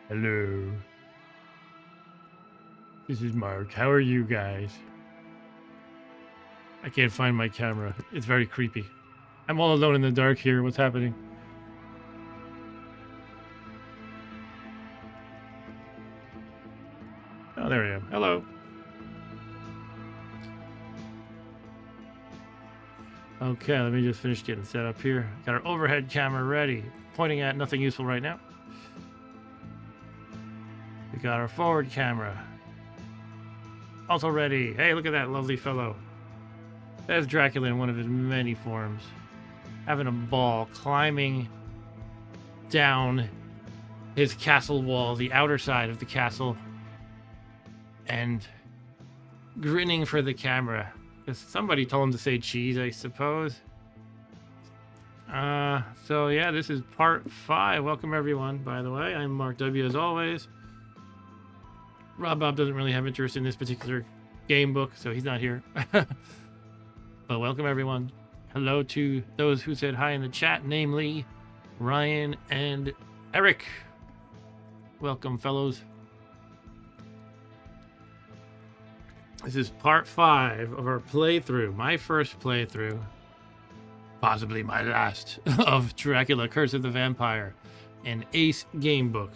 Hello. This is Mark. How are you guys? I can't find my camera. It's very creepy. I'm all alone in the dark here. What's happening? Oh, there I am. Hello. Okay, let me just finish getting set up here. Got our overhead camera ready. Pointing at nothing useful right now. We got our forward camera. Also ready. Hey, look at that lovely fellow. That's Dracula in one of his many forms. Having a ball, climbing down his castle wall, the outer side of the castle, and grinning for the camera. Somebody told him to say cheese, I suppose. So yeah, this is part 5. Welcome everyone, by the way. I'm Mark W. as always. Rob Bob doesn't really have interest in this particular game book, so he's not here. But welcome everyone. Hello to those who said hi in the chat, namely Ryan and Eric. Welcome, fellows. This is part 5 of our playthrough, my first playthrough, possibly my last, of Dracula: Curse of the Vampire, an Ace game book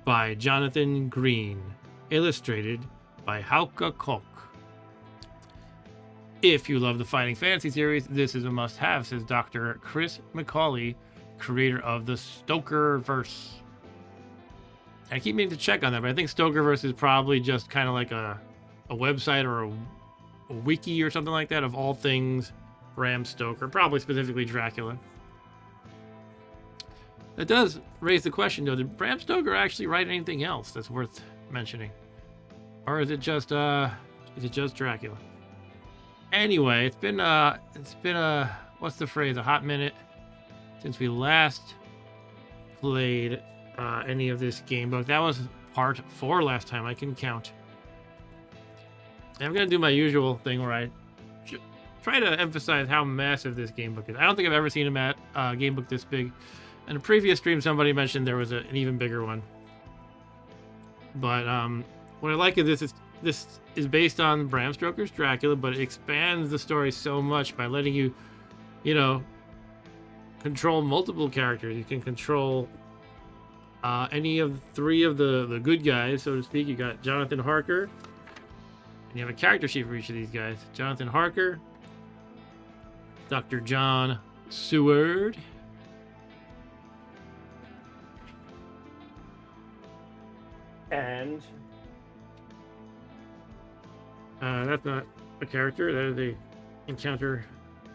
by Jonathan Green, illustrated by Hauke Koch. If you love the Fighting Fantasy series, this is a must-have, says Dr. Chris McCauley, creator of the Stokerverse. I keep meaning to check on that, but I think Stokerverse is probably just kind of like a website or a wiki or something like that of all things Bram Stoker, probably specifically Dracula. That does raise the question, though, did Bram Stoker actually write anything else that's worth mentioning? Or is it just Dracula? Anyway, it's been a what's the phrase, a hot minute since we last played any of this game book. That was part 4 last time, I can count. And I'm gonna do my usual thing where I try to emphasize how massive this game book is. I don't think I've ever seen a game book this big. In a previous stream, somebody mentioned there was an even bigger one. But what I like is this is based on Bram Stoker's Dracula, but it expands the story so much by letting you, control multiple characters. You can control any of 3 of the good guys, so to speak. You got Jonathan Harker, and you have a character sheet for each of these guys. Jonathan Harker, Dr. John Seward, and that's not a character, that is a encounter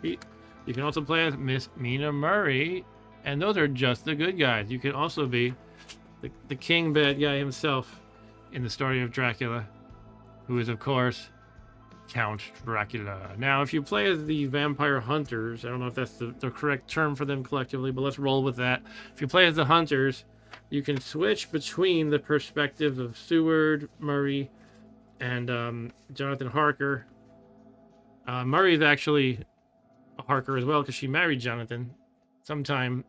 sheet. You can also play as Miss Mina Murray, and those are just the good guys. You can also be the king bad guy himself in the story of Dracula, who is, of course, Count Dracula. Now, if you play as the vampire hunters, I don't know if that's the correct term for them collectively, but let's roll with that. If you play as the hunters, you can switch between the perspectives of Seward, Murray, and Jonathan Harker. Murray is actually a Harker as well, because she married Jonathan sometime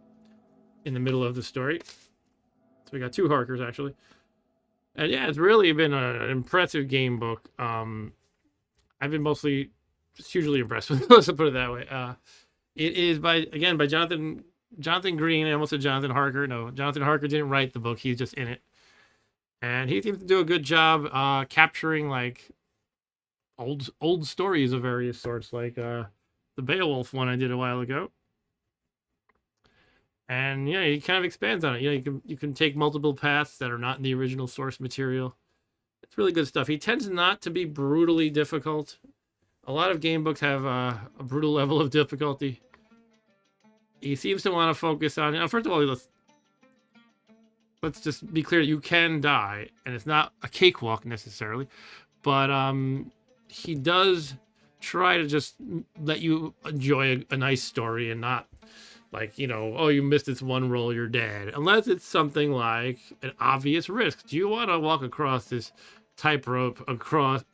in the middle of the story. So we got 2 Harkers, actually. And yeah, it's really been an impressive game book. I've been mostly just hugely impressed with it, let's put it that way. It is by Jonathan Green. I almost said Jonathan Harker. No, Jonathan Harker didn't write the book. He's just in it. And he seems to do a good job capturing like old stories of various sorts, like the Beowulf one I did a while ago. And yeah, he kind of expands on it. You can take multiple paths that are not in the original source material. It's really good stuff. He tends not to be brutally difficult. A lot of game books have a brutal level of difficulty. He seems to want to focus on, first of all, let's just be clear, you can die, and it's not a cakewalk necessarily, but he does try to just let you enjoy a nice story and not like, oh, you missed this one roll, you're dead. Unless it's something like an obvious risk. Do you want to walk across this tightrope across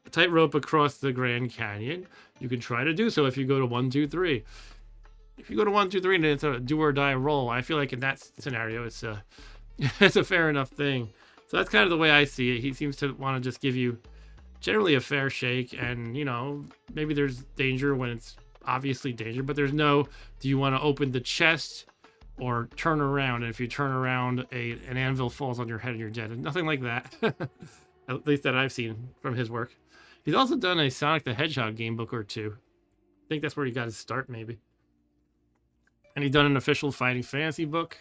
the Grand Canyon? You can try to do so if you go to 1, 2, 3. If you go to 1, 2, 3 and it's a do or die roll, I feel like in that scenario it's It's a fair enough thing. So that's kind of the way I see it. He seems to want to just give you generally a fair shake, and you know, maybe there's danger when it's obviously danger, but there's no, do you want to open the chest or turn around, and if you turn around, an anvil falls on your head and you're dead. And nothing like that. At least that I've seen from his work. He's also done a Sonic the Hedgehog game book or two. I think that's where he got his start, maybe. And he's done an official Fighting Fantasy book.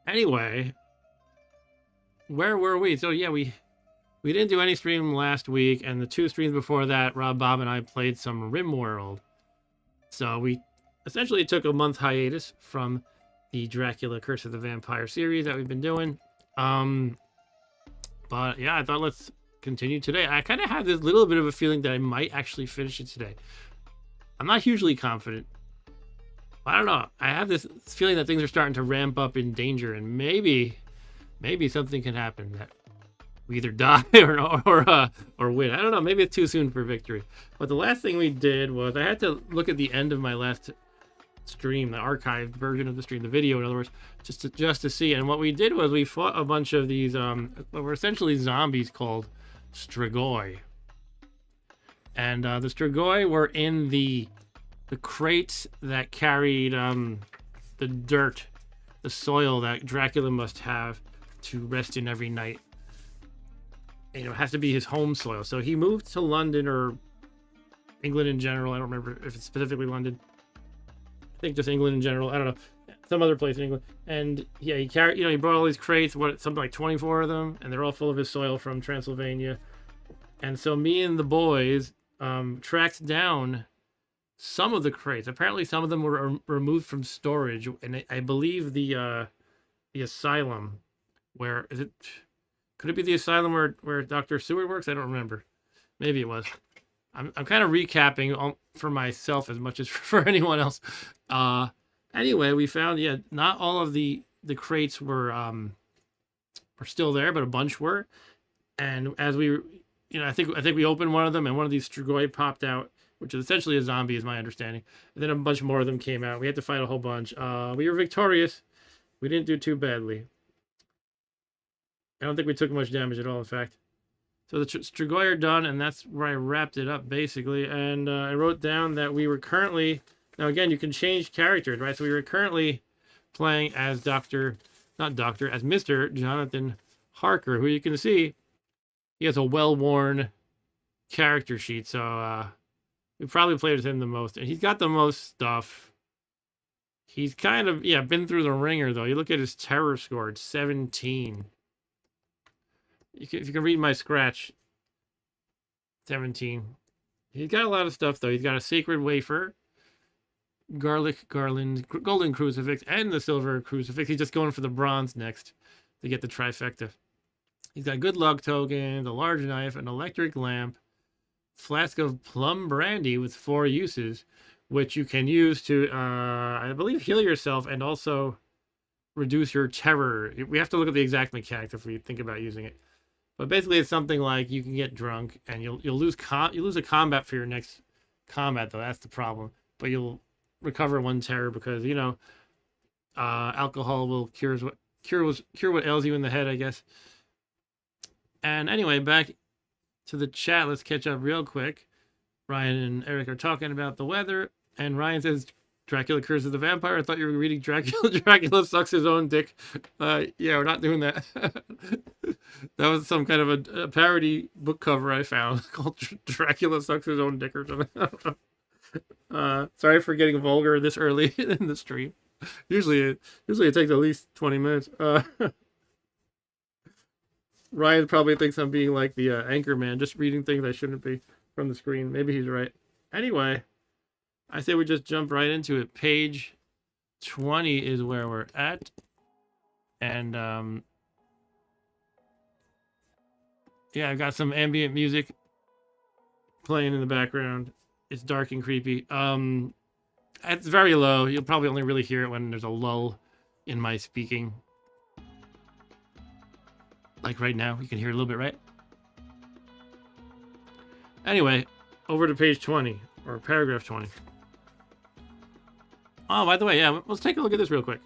Anyway, where were we? So yeah, we didn't do any stream last week, and the 2 streams before that, Rob, Bob, and I played some RimWorld. So we essentially took a month hiatus from the Dracula Curse of the Vampire series that we've been doing. But yeah, I thought let's continue today. I kind of had this little bit of a feeling that I might actually finish it today. I'm not hugely confident. I don't know. I have this feeling that things are starting to ramp up in danger, and maybe something can happen that we either die or win. I don't know. Maybe it's too soon for victory. But the last thing we did was I had to look at the end of my last stream, the archived version of the stream, the video, in other words, just to see. And what we did was we fought a bunch of these what were essentially zombies called Strigoi. And the Strigoi were in the crates that carried the dirt, the soil that Dracula must have to rest in every night. You know, it has to be his home soil. So he moved to London, or England in general. I don't remember if it's specifically London. I think just England in general. I don't know. Some other place in England. And yeah, he carried, you know, he brought all these crates, something like 24 of them, and they're all full of his soil from Transylvania. And so me and the boys tracked down some of the crates. Apparently some of them were removed from storage, and I believe the asylum, where is it? Could it be the asylum where Dr. Seward works? I don't remember. Maybe it was. I'm kind of recapping for myself as much as for anyone else. Anyway, we found, yeah, not all of the crates were still there, but a bunch were. And as we, you know, I think we opened one of them, and one of these Strigoi popped out, which is essentially a zombie, is my understanding. And then a bunch more of them came out. We had to fight a whole bunch. We were victorious. We didn't do too badly. I don't think we took much damage at all, in fact. So the Strigoi are done, and that's where I wrapped it up, basically. And I wrote down that we were currently... Now, again, you can change characters, right? So we were currently playing as as Mr. Jonathan Harker, who you can see, he has a well-worn character sheet. So we probably played as him the most. And he's got the most stuff. He's kind of, yeah, been through the ringer, though. You look at his terror score, it's 17. If you can read my scratch, 17. He's got a lot of stuff, though. He's got a sacred wafer, garlic garland, golden crucifix, and the silver crucifix. He's just going for the bronze next to get the trifecta. He's got good luck tokens, a large knife, an electric lamp, flask of plum brandy with 4 uses, which you can use to, I believe, heal yourself and also reduce your terror. We have to look at the exact mechanics if we think about using it. But basically, it's something like you can get drunk and you'll lose a combat for your next combat, though. That's the problem. But you'll recover 1 terror because, you know, alcohol will cure what ails you in the head, I guess. And anyway, back to the chat. Let's catch up real quick. Ryan and Eric are talking about the weather, and Ryan says, Dracula Curse of the Vampire. I thought you were reading Dracula. Dracula sucks his own dick. Yeah, we're not doing that. That was some kind of a parody book cover I found called Dracula Sucks His Own Dick or something. Sorry for getting vulgar this early in the stream. Usually it takes at least 20 minutes. Ryan probably thinks I'm being like the anchor man, just reading things I shouldn't be from the screen. Maybe he's right. Anyway, I say we just jump right into it. Page 20 is where we're at. And, yeah, I've got some ambient music playing in the background. It's dark and creepy. It's very low. You'll probably only really hear it when there's a lull in my speaking. Like right now, you can hear it a little bit, right? Anyway, over to page 20, or paragraph 20. Oh, by the way, yeah, let's take a look at this real quick.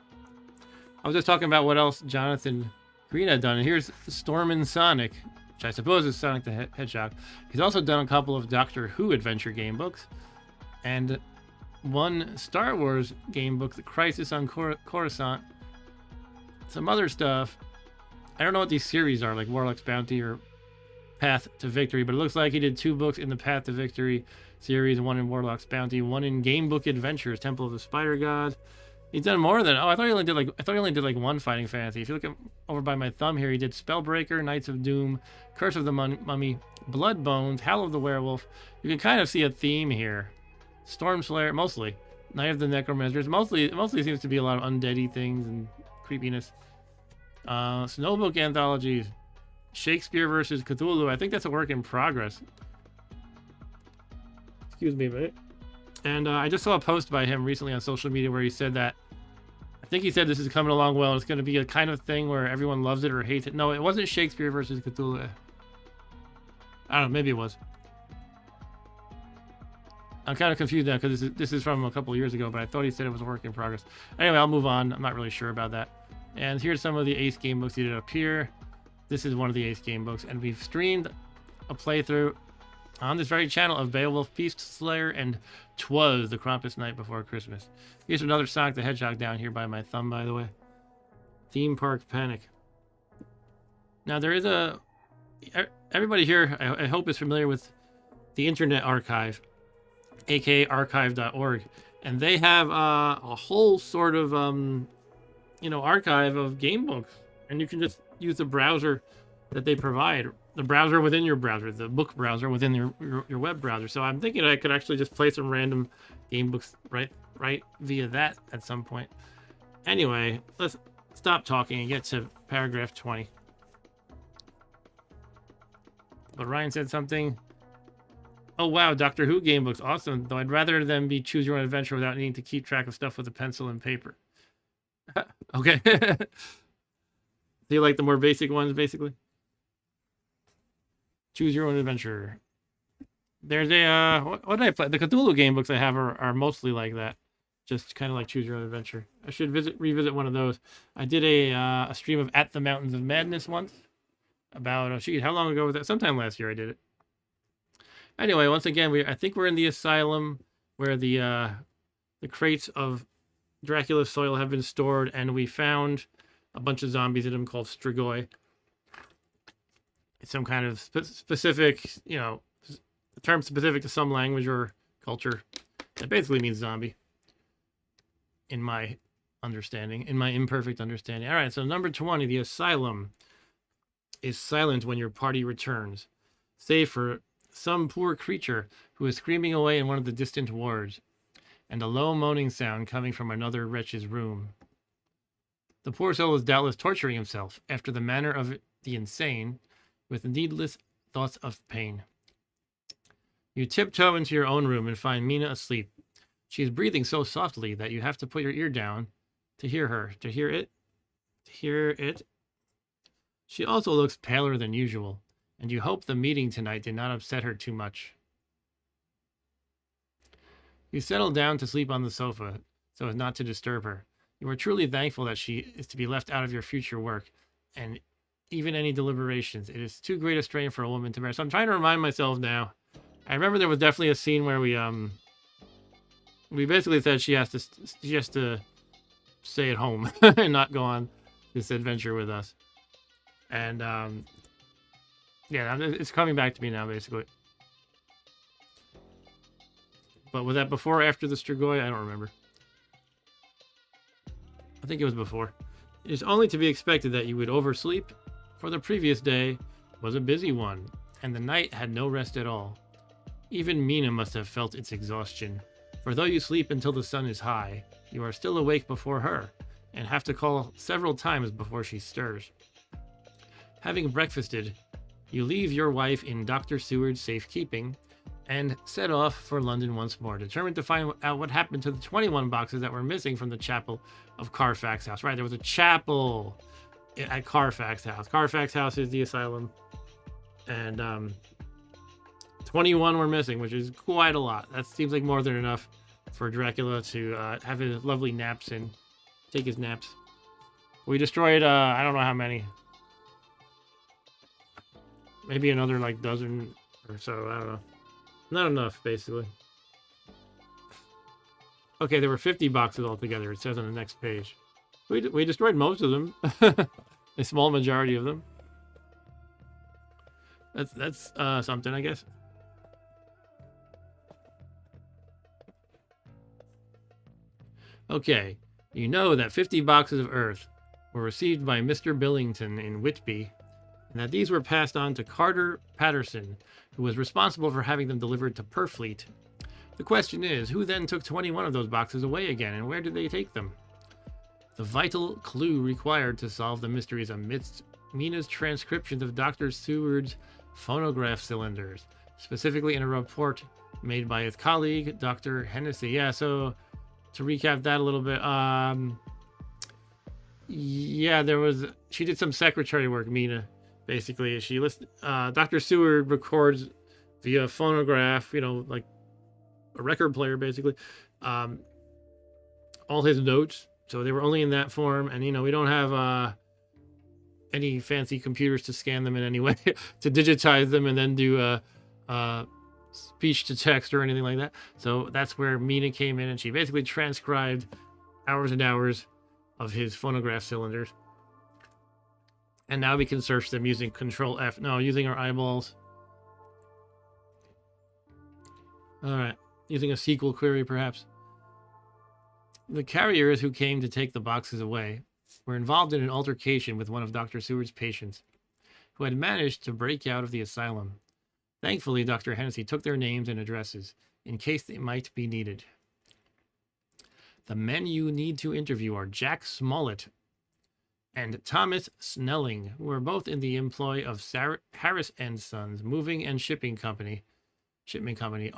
I was just talking about what else Jonathan Green had done. And here's Stormin' Sonic, which I suppose is Sonic the Hedgehog. He's also done a couple of Doctor Who adventure game books. And one Star Wars game book, The Crisis on Coruscant. Some other stuff. I don't know what these series are, like Warlock's Bounty or Path to Victory, but it looks like he did 2 books in the Path to Victory series, one in Warlock's Bounty, one in Gamebook Adventures, Temple of the Spider God. He's done more than I thought he only did like one fighting fantasy. If you look over by my thumb here, he did Spellbreaker, Knights of Doom, Curse of the Mummy, Blood Bones, Howl of the Werewolf. You can kind of see a theme here. Stormslayer, mostly. Night of the Necromancers. Mostly seems to be a lot of undeady things and creepiness. Snowbook anthologies. Shakespeare versus Cthulhu. I think that's a work in progress. Excuse me a minute. And I just saw a post by him recently on social media where he said that, I think he said this is coming along well. It's going to be a kind of thing where everyone loves it or hates it. No, it wasn't Shakespeare versus Cthulhu. I don't know, maybe it was. I'm kind of confused now because this is from a couple of years ago, but I thought he said it was a work in progress. Anyway, I'll move on. I'm not really sure about that. And here's some of the Ace game books he did up here. This is one of the Ace game books, and we've streamed a playthrough on this very channel of Beowulf, Beast Slayer, and 'Twas the Krampus Night Before Christmas. Here's another Sonic the Hedgehog down here by my thumb, by the way. Theme Park Panic. Now, there is a... Everybody here, I hope, is familiar with the Internet Archive, aka archive.org. And they have a whole sort of, archive of game books. And you can just use the browser that they provide. The browser within your browser, the book browser within your web browser. So I'm thinking I could actually just play some random game books right via that at some point. Anyway, let's stop talking and get to paragraph 20. But Ryan said something. Oh wow, Doctor Who game books, awesome. Though I'd rather them be choose your own adventure without needing to keep track of stuff with a pencil and paper. Okay. Do you like the more basic ones, basically? Choose your own adventure. There's a what did I play? The Cthulhu game books I have are mostly like that, just kind of like choose your own adventure. I should revisit one of those. I did a stream of At the Mountains of Madness once. About how long ago was that? Sometime last year I did it. Anyway, once again, I think we're in the asylum where the crates of Dracula's soil have been stored, and we found a bunch of zombies in them called Strigoi. It's some kind of specific, a term specific to some language or culture. That basically means zombie. In my understanding, in my imperfect understanding. All right, so number 20, the asylum is silent when your party returns, save for some poor creature who is screaming away in one of the distant wards, and a low moaning sound coming from another wretch's room. The poor soul is doubtless torturing himself, after the manner of the insane, with needless thoughts of pain. You tiptoe into your own room and find Mina asleep. She is breathing so softly that you have to put your ear down to hear her, to hear it. She also looks paler than usual, and you hope the meeting tonight did not upset her too much. You settle down to sleep on the sofa, so as not to disturb her. You are truly thankful that she is to be left out of your future work, and even any deliberations. It is too great a strain for a woman to bear. So I'm trying to remind myself now. I remember there was definitely a scene where we basically said she has to stay at home and not go on this adventure with us. And yeah, it's coming back to me now, basically. But was that before or after the Strigoi? I don't remember. I think it was before. It is only to be expected that you would oversleep, for the previous day was a busy one, and the night had no rest at all. Even Mina must have felt its exhaustion, for though you sleep until the sun is high, you are still awake before her, and have to call several times before she stirs. Having breakfasted, you leave your wife in Dr. Seward's safekeeping, and set off for London once more, determined to find out what happened to the 21 boxes that were missing from the chapel of Carfax House. Right, there was a chapel at Carfax House. Carfax House is the asylum, and 21 were missing, which is quite a lot. That seems like more than enough for Dracula to have his lovely naps and take his naps. We destroyed, I don't know how many. Maybe another, like, dozen or so. I don't know. Not enough, basically. Okay, there were 50 boxes altogether. It says on the next page. We destroyed most of them. A small majority of them. That's something, I guess. Okay, you know that 50 boxes of Earth were received by Mr. Billington in Whitby, and that these were passed on to Carter Patterson, who was responsible for having them delivered to Purfleet. The question is, who then took 21 of those boxes away again, and where did they take them? The vital clue required to solve the mystery is amidst Mina's transcriptions of Dr. Seward's phonograph cylinders, specifically in a report made by his colleague, Dr. Hennessy. Yeah, so to recap that a little bit, yeah, she did some secretary work, Mina, basically. She listed, Dr. Seward records via phonograph, you know, like a record player, basically, all his notes. So they were only in that form, and, you know, we don't have any fancy computers to scan them in any way, to digitize them and then do speech to text or anything like that. So that's where Mina came in, and she basically transcribed hours and hours of his phonograph cylinders. And now we can search them using Control F. No, using our eyeballs. All right, using a SQL query, perhaps. The carriers who came to take the boxes away were involved in an altercation with one of Dr. Seward's patients, who had managed to break out of the asylum. Thankfully, Dr. Hennessy took their names and addresses, in case they might be needed. The men you need to interview are Jack Smollett and Thomas Snelling, who are both in the employ of Harris & Sons Moving and Shipment Company,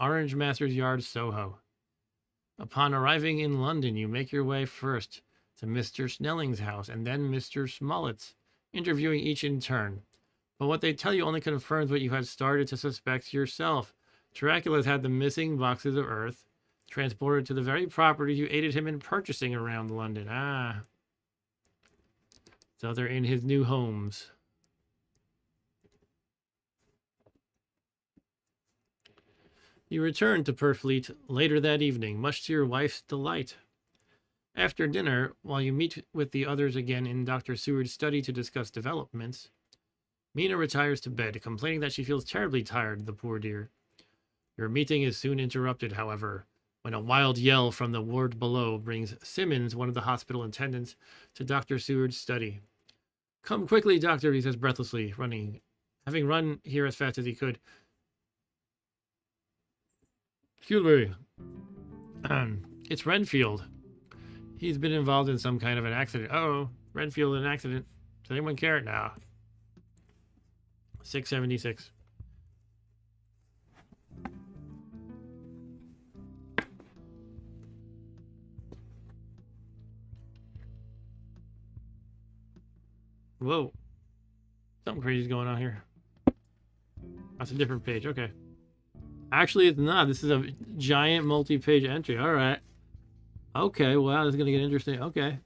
Orange Masters Yard, Soho. Upon arriving in London, you make your way first to Mr. Snelling's house and then Mr. Smollett's, interviewing each in turn. But what they tell you only confirms what you had started to suspect yourself. Dracula's had the missing boxes of Earth transported to the very property you aided him in purchasing around London. Ah. So they're in his new homes. You return to Purfleet later that evening, much to your wife's delight. After dinner, while you meet with the others again in Dr. Seward's study to discuss developments, Mina retires to bed, complaining that she feels terribly tired, the poor dear. Your meeting is soon interrupted, however, when a wild yell from the ward below brings Simmons, one of the hospital attendants, to Dr. Seward's study. "Come quickly, doctor," he says breathlessly, having run here as fast as he could. "Excuse me. It's Renfield. He's been involved in some kind of an accident." Oh, Renfield in an accident. Does anyone care? Now. 676. Whoa. Something crazy's going on here. That's a different page. Okay. Actually, it's not. This is a giant multi-page entry. All right. Okay, well, this is going to get interesting. Okay.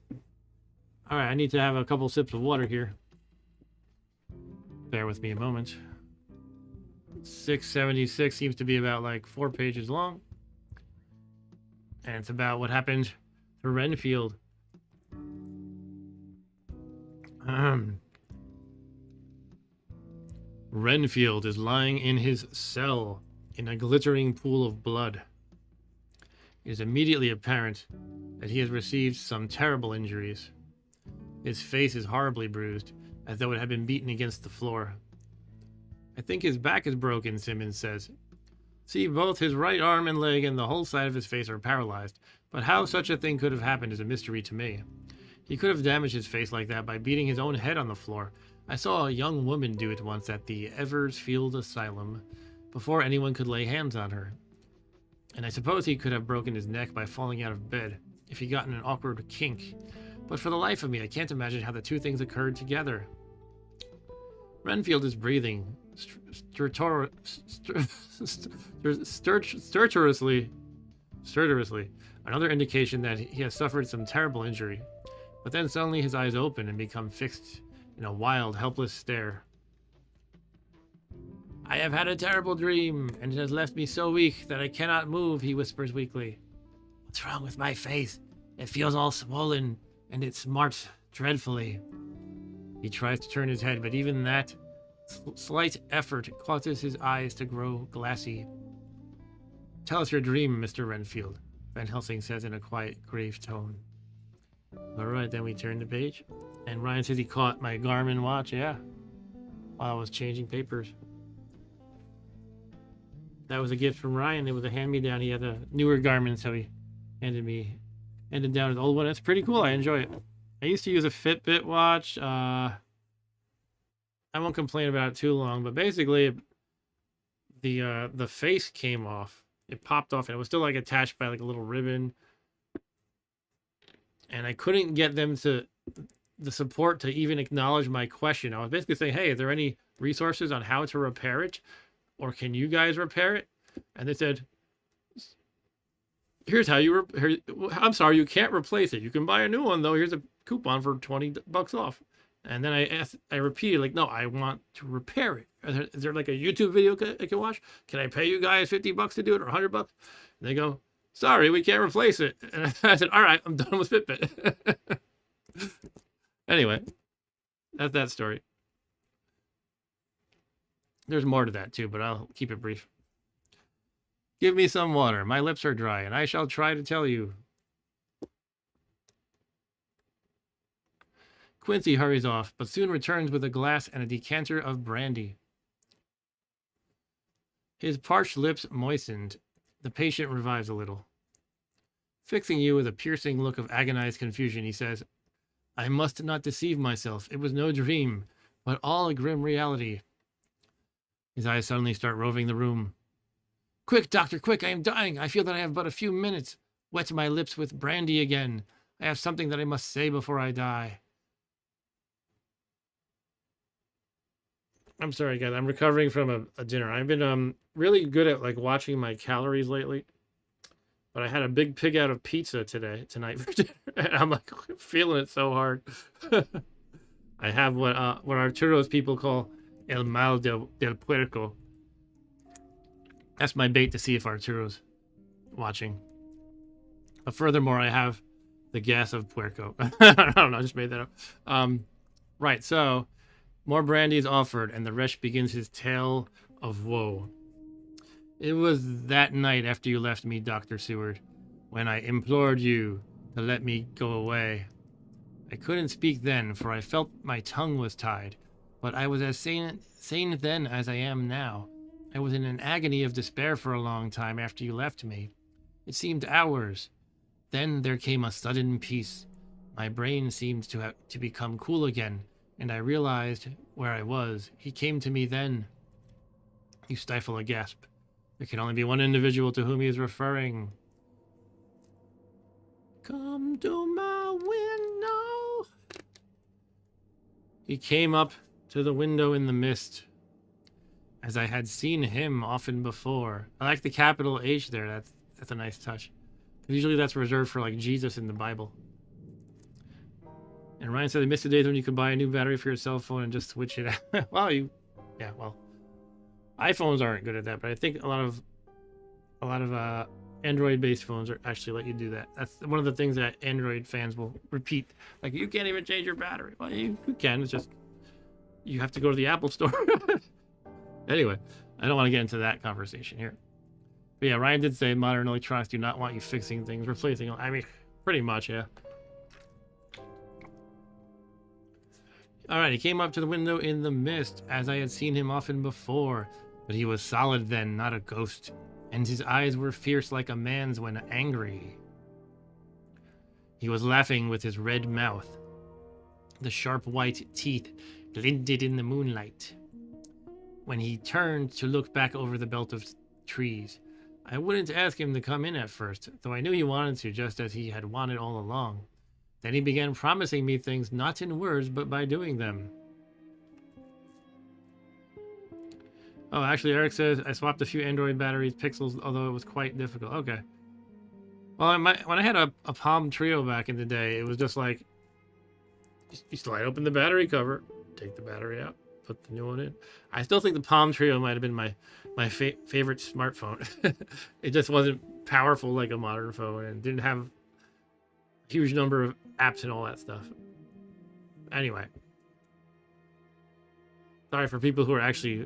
All right, I need to have a couple sips of water here. Bear with me a moment. 676 seems to be about like 4 pages long. And it's about what happened to Renfield. Renfield is lying in his cell in a glittering pool of blood. It is immediately apparent that he has received some terrible injuries. His face is horribly bruised, as though it had been beaten against the floor. "I think his back is broken," Simmons says. "See, both his right arm and leg and the whole side of his face are paralyzed, but how such a thing could have happened is a mystery to me. He could have damaged his face like that by beating his own head on the floor. I saw a young woman do it once at the Eversfield Asylum, before anyone could lay hands on her. And I suppose he could have broken his neck by falling out of bed, if he got in an awkward kink. But for the life of me, I can't imagine how the two things occurred together." Renfield is breathing stertorously, another indication that he has suffered some terrible injury. But then suddenly his eyes open and become fixed in a wild, helpless stare. I have had a terrible dream, and it has left me so weak that I cannot move, he whispers weakly. What's wrong with my face? It feels all swollen, and it smarts dreadfully. He tries to turn his head, but even that slight effort causes his eyes to grow glassy. Tell us your dream, Mr. Renfield, Van Helsing says in a quiet, grave tone. All right, then we turn the page. And Ryan says he caught my Garmin watch, yeah, while I was changing papers. That was a gift from Ryan. It was a hand-me-down. He had a newer Garmin, so he handed down his old one. It's pretty cool. I enjoy it. I used to use a Fitbit watch. I won't complain about it too long, but basically the face came off. It popped off, and it was still like attached by like a little ribbon. And I couldn't get them to the support to even acknowledge my question. I was basically saying, hey, is there any resources on how to repair it? Or can you guys repair it? And they said, here's how you I'm sorry, you can't replace it. You can buy a new one though. Here's a coupon for $20 off. And then I repeated, like, no, I want to repair it. Is there like a YouTube video I can watch? Can I pay you guys $50 to do it, or $100? And they go, sorry, we can't replace it. And I said, all right, I'm done with Fitbit. Anyway, that's that story. There's more to that too, but I'll keep it brief. Give me some water. My lips are dry, and I shall try to tell you. Quincy hurries off, but soon returns with a glass and a decanter of brandy. His parched lips moistened. The patient revives a little. Fixing you with a piercing look of agonized confusion, he says, I must not deceive myself. It was no dream, but all a grim reality. His eyes suddenly start roving the room. Quick, doctor, quick, I am dying. I feel that I have but a few minutes. Wet my lips with brandy again. I have something that I must say before I die. I'm sorry, guys. I'm recovering from a dinner. I've been really good at like watching my calories lately. But I had a big pig out of pizza tonight for dinner. And I'm like feeling it so hard. I have what Arturo's people call el mal del puerco. That's my bait to see if Arturo's watching. But furthermore, I have the gas of puerco. I don't know, I just made that up. Right, so more brandy is offered, and the wretch begins his tale of woe. It was that night after you left me, Dr. Seward, when I implored you to let me go away. I couldn't speak then, for I felt my tongue was tied, but I was as sane then as I am now. I was in an agony of despair for a long time after you left me. It seemed hours. Then there came a sudden peace. My brain seemed to become cool again, and I realized where I was. He came to me then. You stifle a gasp. There can only be one individual to whom he is referring. Come to my window. He came up to the window in the mist, as I had seen him often before. I like the capital H there. That's a nice touch. Usually that's reserved for like Jesus in the Bible. And Ryan said, I miss the days when you could buy a new battery for your cell phone and just switch it out. Well, iPhones aren't good at that, but I think a lot of Android-based phones are actually let you do that. That's one of the things that Android fans will repeat. Like, you can't even change your battery. Well, you can. It's just you have to go to the Apple store. Anyway, I don't want to get into that conversation here. But yeah, Ryan did say modern electronics do not want you fixing things, replacing them. I mean, pretty much, yeah. All right, he came up to the window in the mist, as I had seen him often before, but he was solid then, not a ghost, and his eyes were fierce like a man's when angry. He was laughing with his red mouth. The sharp white teeth glinted in the moonlight. When he turned to look back over the belt of trees, I wouldn't ask him to come in at first, though I knew he wanted to, just as he had wanted all along. Then he began promising me things not in words, but by doing them. Oh, actually, Eric says, I swapped a few Android batteries, pixels, although it was quite difficult. Okay. Well, when I had a Palm Trio back in the day, it was just like, You slide open the battery cover, take the battery out, put the new one in. I still think the Palm Trio might have been my favorite smartphone. It just wasn't powerful like a modern phone and didn't have a huge number of apps and all that stuff. Anyway. Sorry for people who are actually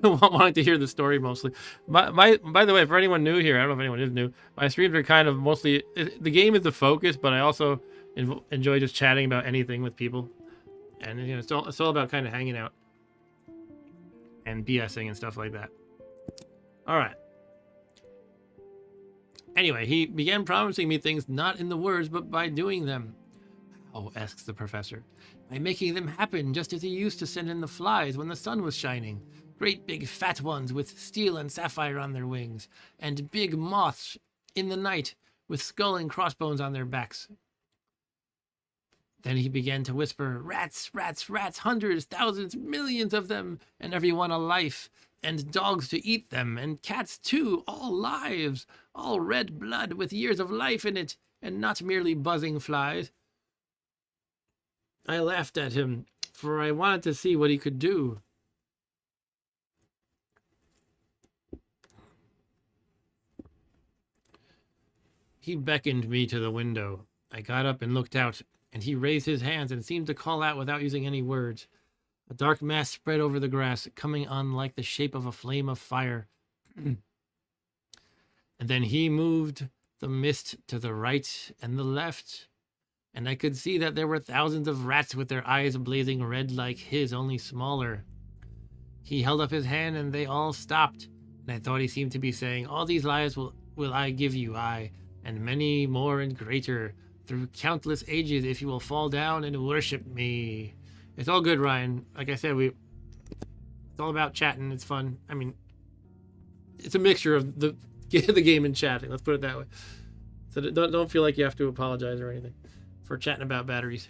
wanting to hear the story mostly. By the way, for anyone new here, I don't know if anyone is new, my streams are kind of mostly... The game is the focus, but I also enjoy just chatting about anything with people. And you know, it's all about kind of hanging out. And BSing and stuff like that. Alright. Anyway, he began promising me things not in the words, but by doing them. How? Asks the professor. By making them happen just as he used to send in the flies when the sun was shining. Great big fat ones with steel and sapphire on their wings, and big moths in the night with skull and crossbones on their backs. Then he began to whisper, rats, rats, rats, hundreds, thousands, millions of them, and every one a life, and dogs to eat them, and cats too, all lives, all red blood with years of life in it, and not merely buzzing flies. I laughed at him, for I wanted to see what he could do. He beckoned me to the window. I got up and looked out, and he raised his hands and seemed to call out without using any words. A dark mass spread over the grass, coming on like the shape of a flame of fire. And then he moved the mist to the right and the left, and I could see that there were thousands of rats with their eyes blazing red like his, only smaller. He held up his hand and they all stopped, and I thought he seemed to be saying, all these lives will I give you, I, and many more and greater, through countless ages, if you will fall down and worship me. It's all good, Ryan. Like I said, it's all about chatting. It's fun. I mean, it's a mixture of the game and chatting. Let's put it that way. So don't feel like you have to apologize or anything for chatting about batteries.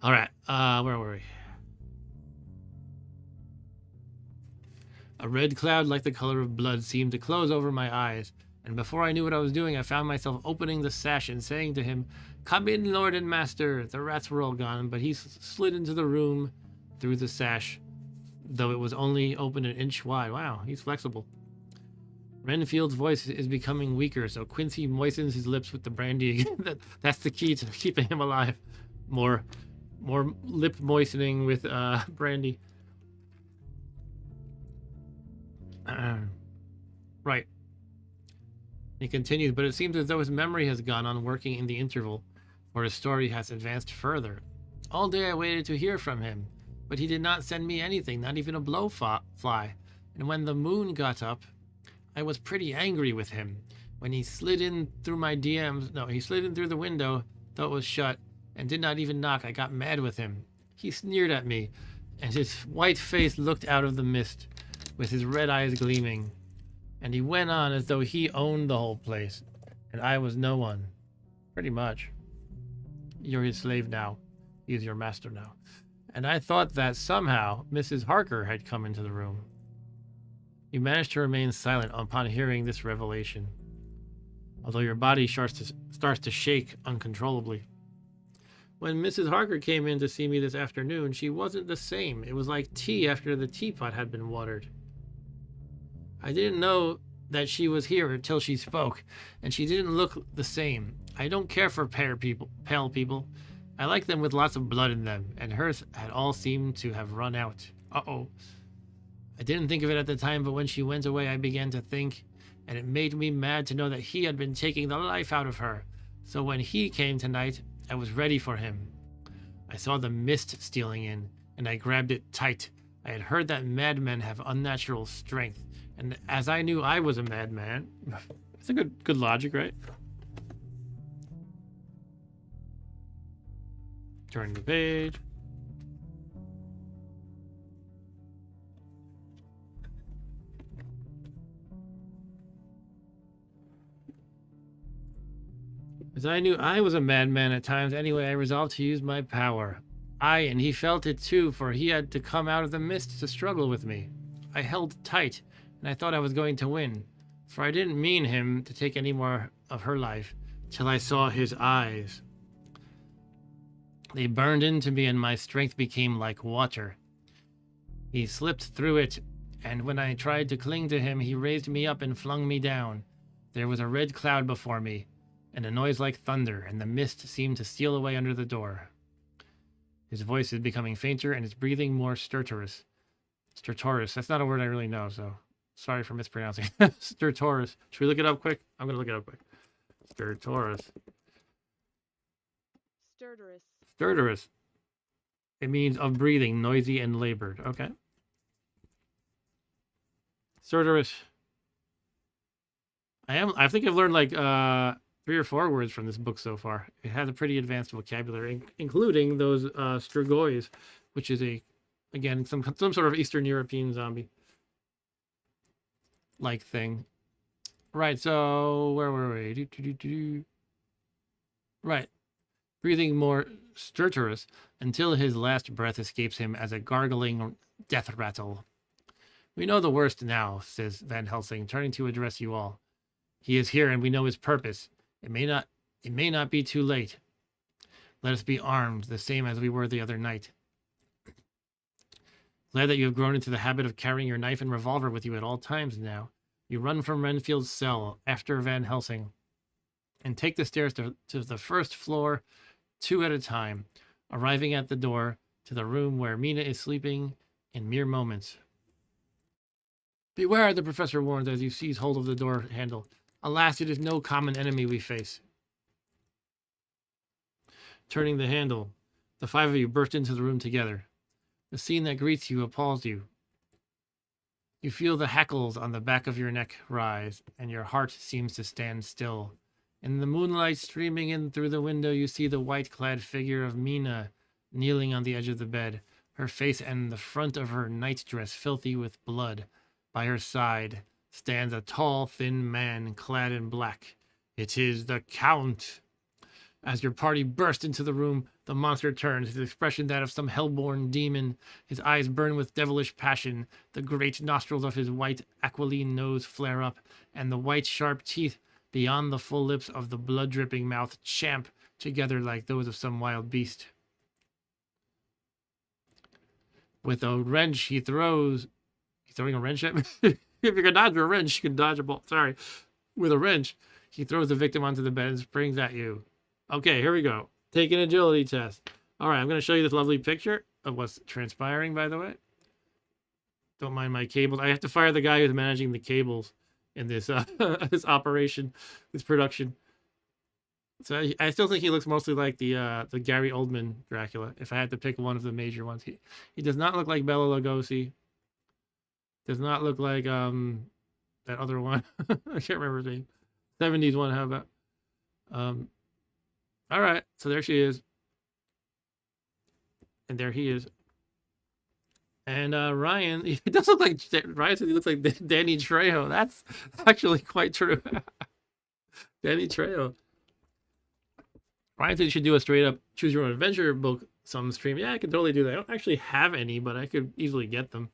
All right, where were we? A red cloud like the color of blood seemed to close over my eyes, and before I knew what I was doing, I found myself opening the sash and saying to him, come in, Lord and Master. The rats were all gone, but he slid into the room through the sash, though it was only open an inch wide. Wow, he's flexible. Renfield's voice is becoming weaker, so Quincy moistens his lips with the brandy. That's the key to keeping him alive. More lip moistening with brandy. Right. He continues, but it seems as though his memory has gone on working in the interval, or his story has advanced further. All day I waited to hear from him, but he did not send me anything, not even a blowfly. And when the moon got up, I was pretty angry with him. When he slid in through my DMs, no, he slid in through the window, though it was shut, and did not even knock. I got mad with him. He sneered at me, and his white face looked out of the mist, with his red eyes gleaming. And he went on as though he owned the whole place, and I was no one. Pretty much. You're his slave now. He is your master now. And I thought that somehow Mrs. Harker had come into the room. You managed to remain silent upon hearing this revelation, although your body starts to shake uncontrollably. When Mrs. Harker came in to see me this afternoon, she wasn't the same. It was like tea after the teapot had been watered. I didn't know that she was here until she spoke, and she didn't look the same. I don't care for pale people. I like them with lots of blood in them, and hers had all seemed to have run out. Uh-oh. I didn't think of it at the time, but when she went away, I began to think, and it made me mad to know that he had been taking the life out of her. So when he came tonight, I was ready for him. I saw the mist stealing in, and I grabbed it tight. I had heard that madmen have unnatural strength, and as I knew I was a madman, it's a good logic, right? Turn the page. As I knew I was a madman at times anyway, I resolved to use my power. And he felt it too, for he had to come out of the mist to struggle with me. I held tight, and I thought I was going to win, for I didn't mean him to take any more of her life, till I saw his eyes. They burned into me and my strength became like water. He slipped through it, and when I tried to cling to him, he raised me up and flung me down. There was a red cloud before me, and a noise like thunder, and the mist seemed to steal away under the door. His voice is becoming fainter, and his breathing more stertorous. Stertorous, that's not a word I really know, so sorry for mispronouncing. Stertorous. Should we look it up quick? I'm going to look it up quick. Stertorous. Stertorous. Stertorous. It means of breathing, noisy and labored. Okay. Stertorous. I think I've learned like 3 or 4 words from this book so far. It has a pretty advanced vocabulary, including those Strigoi, which is again some sort of Eastern European zombie like thing. Right, so where were we? Right. Breathing more stertorous until his last breath escapes him as a gargling death rattle. We know the worst now, says Van Helsing, turning to address you all. He is here and we know his purpose. It may not be too late. Let us be armed, the same as we were the other night. Glad that you have grown into the habit of carrying your knife and revolver with you at all times now. You run from Renfield's cell after Van Helsing and take the stairs to the first floor 2 at a time, arriving at the door to the room where Mina is sleeping in mere moments. Beware, the professor warns as you seize hold of the door handle. Alas, it is no common enemy we face. Turning the handle, the 5 of you burst into the room together. The scene that greets you appalls you. You feel the hackles on the back of your neck rise, and your heart seems to stand still. In the moonlight streaming in through the window, you see the white-clad figure of Mina kneeling on the edge of the bed, her face and the front of her nightdress filthy with blood. By her side stands a tall, thin man clad in black. It is the Count. As your party burst into the room, the monster turns, his expression that of some hellborn demon. His eyes burn with devilish passion. The great nostrils of his white aquiline nose flare up, and the white sharp teeth beyond the full lips of the blood-dripping mouth champ together like those of some wild beast. With a wrench, he throws... He's throwing a wrench at me? If you can dodge a wrench, you can dodge a ball. Sorry. With a wrench, he throws the victim onto the bed and springs at you. Okay, here we go. Take an agility test. All right, I'm going to show you this lovely picture of what's transpiring, by the way. Don't mind my cables. I have to fire the guy who's managing the cables in this this operation, this production. So I still think he looks mostly like the Gary Oldman Dracula. If I had to pick one of the major ones, he does not look like Bela Lugosi. Does not look like that other one. I can't remember his name. 70s one. How about? All right, so there she is, and there he is. And Ryan, he does look like Ryan said he looks like Danny Trejo. That's actually quite true. Danny Trejo. Ryan said you should do a straight up choose your own adventure book some stream. Yeah, I could totally do that. I don't actually have any, but I could easily get them.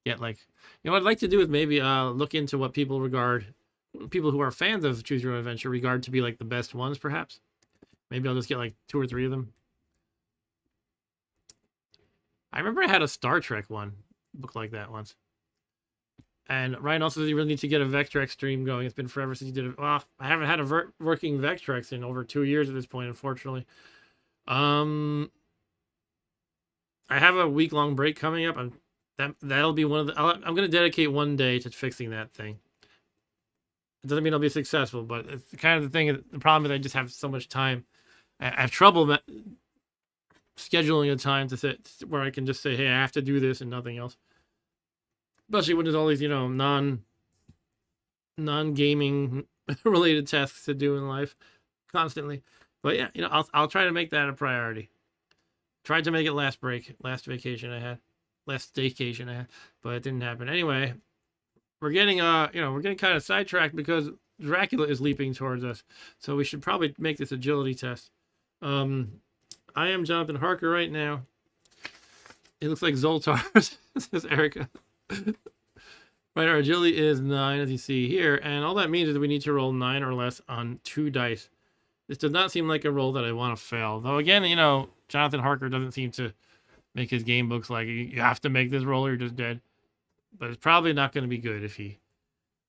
Get like, what I'd like to do is maybe look into what people who are fans of choose your own adventure regard to be like the best ones, perhaps. Maybe I'll just get like 2 or 3 of them. I remember I had a Star Trek book like that once. And Ryan also says you really need to get a Vectrex stream going. It's been forever since you did it. Well, I haven't had a working Vectrex in over 2 years at this point, unfortunately. I have a week-long break coming up. That'll be one of the... I'm going to dedicate one day to fixing that thing. It doesn't mean I'll be successful, but it's kind of the thing. The problem is I just have so much time. I have trouble scheduling a time to sit where I can just say, hey, I have to do this and nothing else. Especially when there's all these, non-gaming related tasks to do in life constantly. But yeah, I'll try to make that a priority. Tried to make it last staycation I had, but it didn't happen. Anyway, we're getting kind of sidetracked because Dracula is leaping towards us. So we should probably make this agility test. I am Jonathan Harker right now. It looks like Zoltar, says Erica. Right, our agility is 9, as you see here. And all that means is we need to roll 9 or less on 2 dice. This does not seem like a roll that I want to fail. Though again, you know, Jonathan Harker doesn't seem to make his game books like you have to make this roll or you're just dead. But it's probably not going to be good if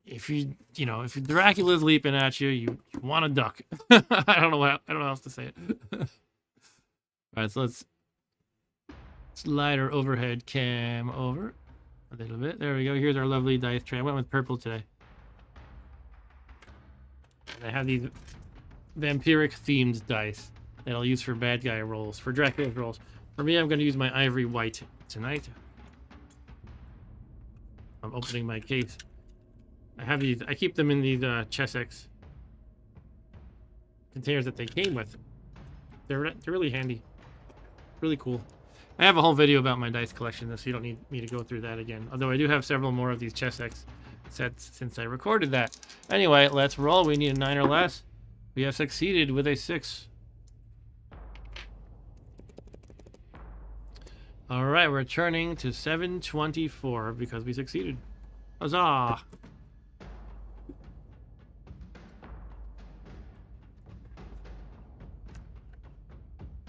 if Dracula's leaping at you, you want to duck. I don't know how else to say it. All right, so let's slide our overhead cam over a little bit. There we go. Here's our lovely dice tray. I went with purple today. And I have these vampiric themed dice that I'll use for bad guy rolls, for Dracula's rolls. For me, I'm going to use my ivory white tonight. I'm opening my case. I have these. I keep them in these Chessex containers that they came with. They're really handy, really cool. I have a whole video about my dice collection, so you don't need me to go through that again. Although I do have several more of these Chessex sets since I recorded that. Anyway, let's roll. We need a 9 or less. We have succeeded with a 6. All right, we're turning to 724 because we succeeded. Huzzah!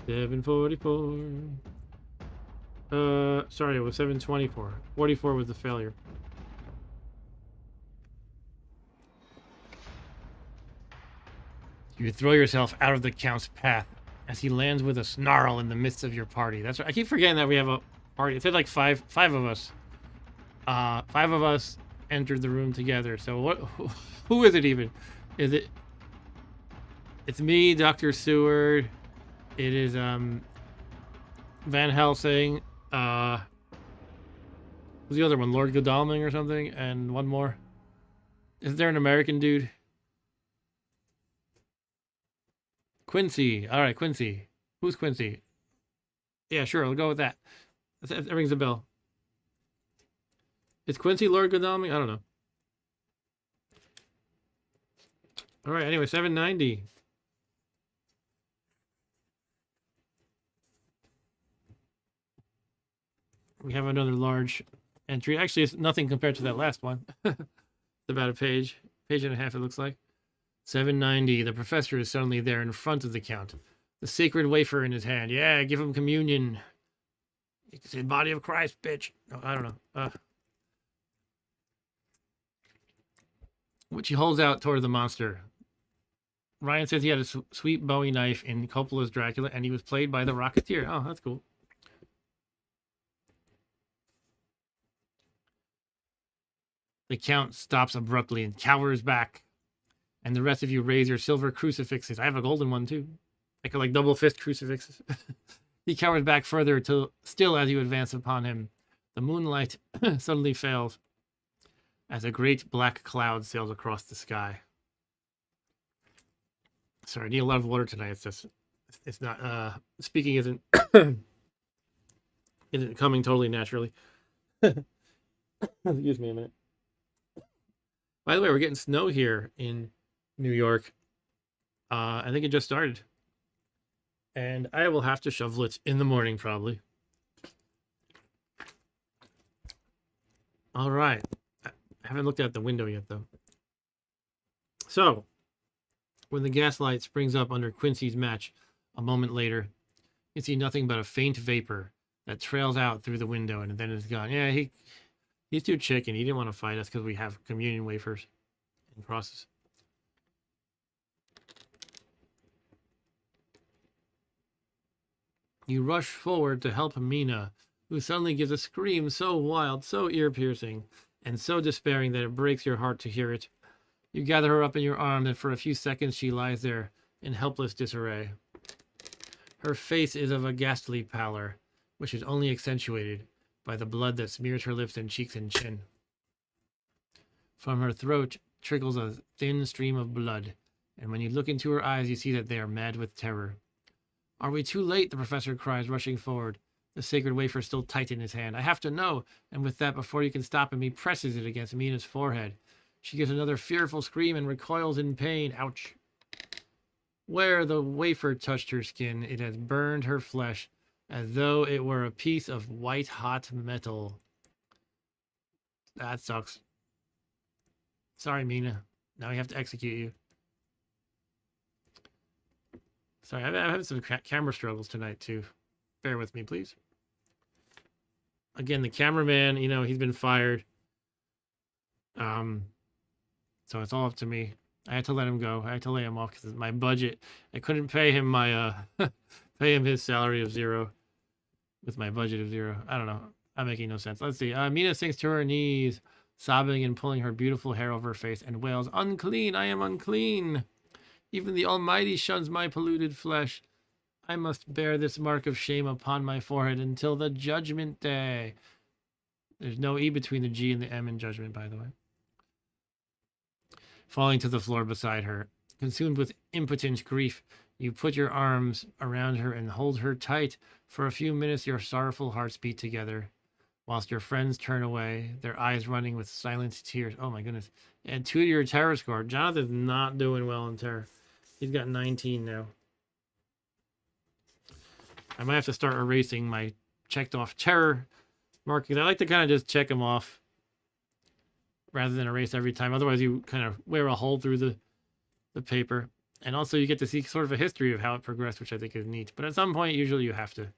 $744. Sorry, it was 724. 44 was the failure. You throw yourself out of the Count's path as he lands with a snarl in the midst of your party. That's right. I keep forgetting that we have a party. It said like five of us. 5 of us entered the room together. So what? Who is it even? Is it? It's me, Dr. Seward. It is Van Helsing. Who's the other one? Lord Godalming or something? And one more. Is there an American dude? Quincy. All right, Quincy. Who's Quincy? Yeah, sure. I'll go with that. That rings a bell. Is Quincy Lord Godalming? I don't know. All right. Anyway, 790. We have another large entry. Actually, it's nothing compared to that last one. It's about a page and a half, it looks like. 790. The professor is suddenly there in front of the Count, the sacred wafer in his hand. Yeah, give him communion. You can say body of Christ, bitch. No, I don't know. Which he holds out toward the monster. Ryan says he had a sweet Bowie knife in Coppola's Dracula, and he was played by the Rocketeer. Oh, that's cool. The Count stops abruptly and cowers back. And the rest of you raise your silver crucifixes. I have a golden one too. I could like double fist crucifixes. He cowers back further till still as you advance upon him. The moonlight suddenly fails as a great black cloud sails across the sky. Sorry, I need a lot of water tonight. It's not speaking isn't coming totally naturally. Excuse me a minute. By the way, we're getting snow here in New York. I think it just started. And I will have to shovel it in the morning, probably. All right. I haven't looked out the window yet, though. So, when the gaslight springs up under Quincy's match a moment later, you see nothing but a faint vapor that trails out through the window and then is gone. Yeah, he's too chicken. He didn't want to fight us because we have communion wafers and crosses. You rush forward to help Mina, who suddenly gives a scream so wild, so ear-piercing, and so despairing that it breaks your heart to hear it. You gather her up in your arms, and for a few seconds she lies there in helpless disarray. Her face is of a ghastly pallor, which is only accentuated by the blood that smears her lips and cheeks and chin. From her throat trickles a thin stream of blood, and when you look into her eyes, you see that they are mad with terror. Are we too late? The professor cries, rushing forward, the sacred wafer still tight in his hand. I have to know. And with that, before you can stop him, he presses it against Mina's forehead. She gives another fearful scream and recoils in pain. Ouch. Where the wafer touched her skin, it has burned her flesh as though it were a piece of white-hot metal. That sucks. Sorry, Mina. Now we have to execute you. Sorry, I'm having some camera struggles tonight too. Bear with me, please. Again, the cameraman, you know, he's been fired. So it's all up to me. I had to let him go. I had to lay him off because my budget. I couldn't pay him my pay him his salary of 0 with my budget of 0. I don't know. I'm making no sense. Let's see. Mina sinks to her knees, sobbing and pulling her beautiful hair over her face, and wails, "Unclean! I am unclean! Even the Almighty shuns my polluted flesh. I must bear this mark of shame upon my forehead until the judgment day." There's no E between the G and the M in judgment, by the way. Falling to the floor beside her, consumed with impotent grief, you put your arms around her and hold her tight. For a few minutes, your sorrowful hearts beat together, whilst your friends turn away, their eyes running with silent tears. Oh my goodness. And 2 to your terror score. Jonathan's not doing well in terror. He's got 19 now. I might have to start erasing my checked off terror markings. I like to kind of just check them off rather than erase every time. Otherwise, you kind of wear a hole through the paper. And also, you get to see sort of a history of how it progressed, which I think is neat. But at some point, usually you have to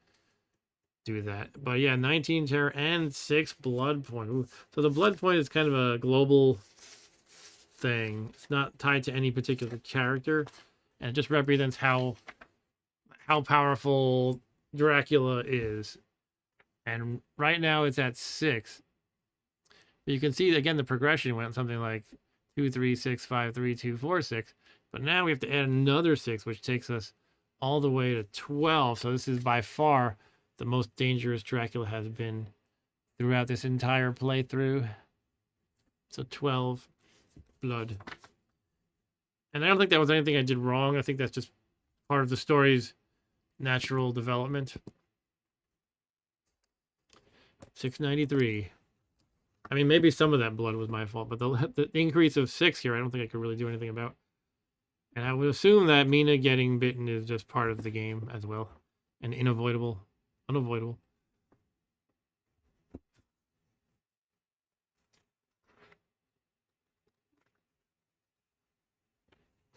do that. But yeah, 19 terror and 6 blood point. Ooh. So the blood point is kind of a global thing. It's not tied to any particular character. And it just represents how powerful Dracula is. And right now it's at 6. You can see again the progression went something like 2, 3, 6, 5, 3, 2, 4, 6. But now we have to add another 6, which takes us all the way to 12. So this is by far the most dangerous Dracula has been throughout this entire playthrough. So 12 blood. And I don't think that was anything I did wrong. I think that's just part of the story's natural development. 693. I mean, maybe some of that blood was my fault, but the increase of 6 here, I don't think I could really do anything about. And I would assume that Mina getting bitten is just part of the game as well. And unavoidable.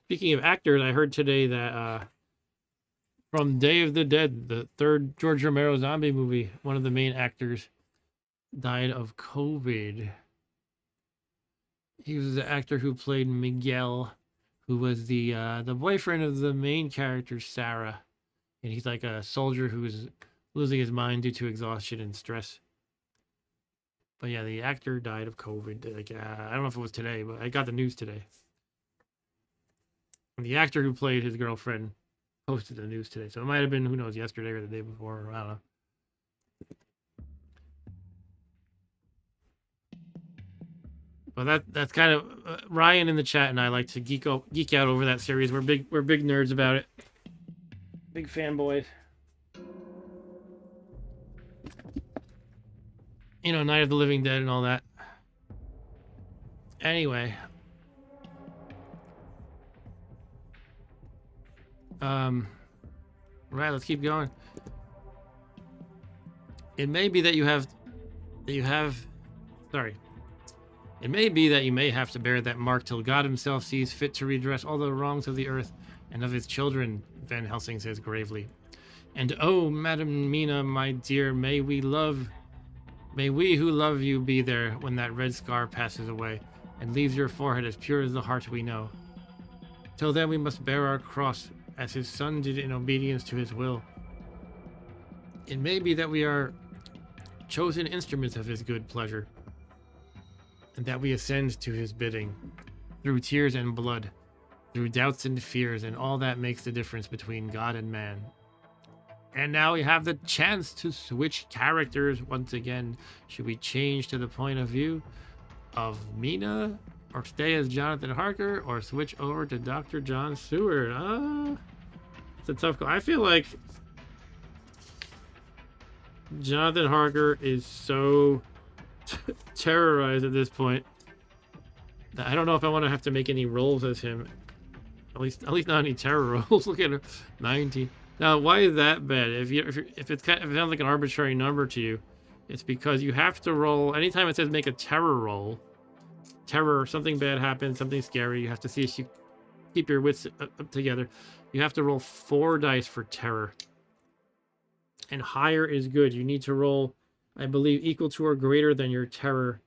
Speaking of actors, I heard today that from Day of the Dead, the 3rd George Romero zombie movie, one of the main actors died of COVID. He was the actor who played Miguel, who was the boyfriend of the main character, Sarah. And he's like a soldier who's losing his mind due to exhaustion and stress. But yeah, the actor died of COVID. Like I don't know if it was today, but I got the news today. And the actor who played his girlfriend posted the news today. So it might have been, who knows, yesterday or the day before, or I don't know. But that's kind of Ryan in the chat and I like to geek out over that series. We're big nerds about it. Big fanboys. You know, Night of the Living Dead and all that. Anyway. Right, let's keep going. It may be that you have sorry. It may be that you may have to bear that mark till God himself sees fit to redress all the wrongs of the earth and of his children, Van Helsing says gravely. And oh, Madam Mina, my dear, may we who love you be there when that red scar passes away and leaves your forehead as pure as the heart we know. Till then we must bear our cross as his son did in obedience to his will. It may be that we are chosen instruments of his good pleasure, and that we ascend to his bidding, through tears and blood, through doubts and fears, and all that makes the difference between God and man. And now we have the chance to switch characters once again. Should we change to the point of view of Mina, or stay as Jonathan Harker, or switch over to Dr. John Seward? It's a tough call. I feel like Jonathan Harker is so terrorized at this point that I don't know if I want to have to make any rolls as him. At least not any terror rolls. Look at her, 19. Now, why is that bad? If it sounds like an arbitrary number to you, it's because you have to roll anytime it says make a terror roll. Terror, something bad happens, something scary. You have to see if you keep your wits up together, you have to roll 4 dice for terror. And higher is good. You need to roll, I believe, equal to or greater than your terror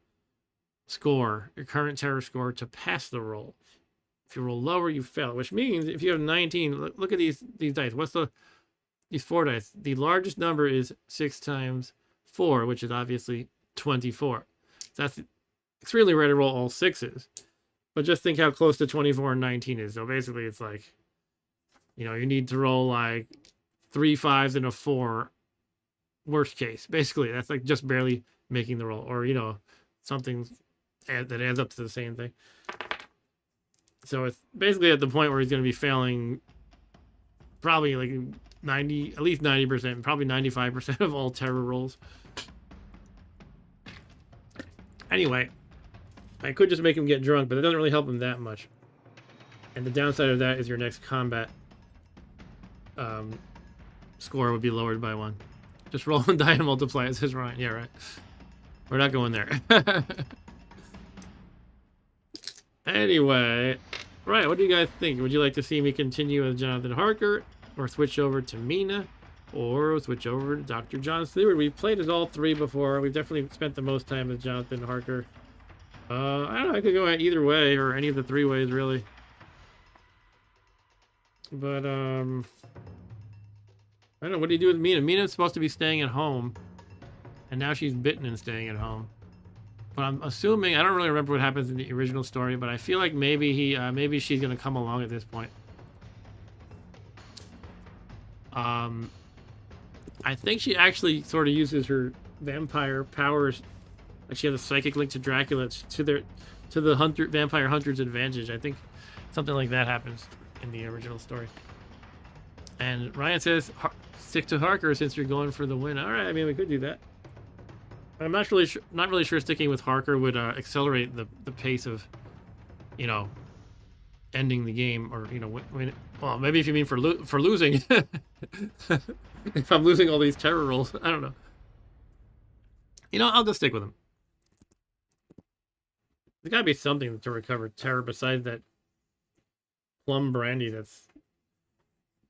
score, your current terror score, to pass the roll. If you roll lower, you fail, which means if you have 19, look at these dice. These 4 dice? The largest number is 6 times 4, which is obviously 24. So that's extremely rare to roll all 6s. But just think how close to 24 and 19 is. So basically it's like, you need to roll like 3 5s and a 4, worst case. Basically, that's like just barely making the roll, or something that adds up to the same thing. So it's basically at the point where he's going to be failing probably like at least 90%, probably 95% of all terror rolls. Anyway, I could just make him get drunk, but it doesn't really help him that much. And the downside of that is your next combat score would be lowered by 1. Just roll and die and multiply, it says Ryan. Yeah, right. We're not going there. Anyway, right, what do you guys think? Would you like to see me continue as Jonathan Harker, or switch over to Mina, or switch over to Dr. John Stewart? We've played as all 3 before. We've definitely spent the most time as Jonathan Harker. I don't know, I could go either way, or any of the 3 ways, really. But, I don't know, what do you do with Mina? Mina's supposed to be staying at home, and now she's bitten and staying at home. But I'm assuming, I don't really remember what happens in the original story, but I feel like maybe maybe she's gonna come along at this point. I think she actually sort of uses her vampire powers, like she has a psychic link to Dracula, to the vampire hunter's advantage. I think something like that happens in the original story. And Ryan says, stick to Harker since you're going for the win. All right, I mean, we could do that. I'm not really sure sticking with Harker would accelerate the pace of, ending the game, or well, maybe if you mean for losing. If I'm losing all these terror rolls, I don't know. I'll just stick with him. There's got to be something to recover terror besides that plum brandy. That's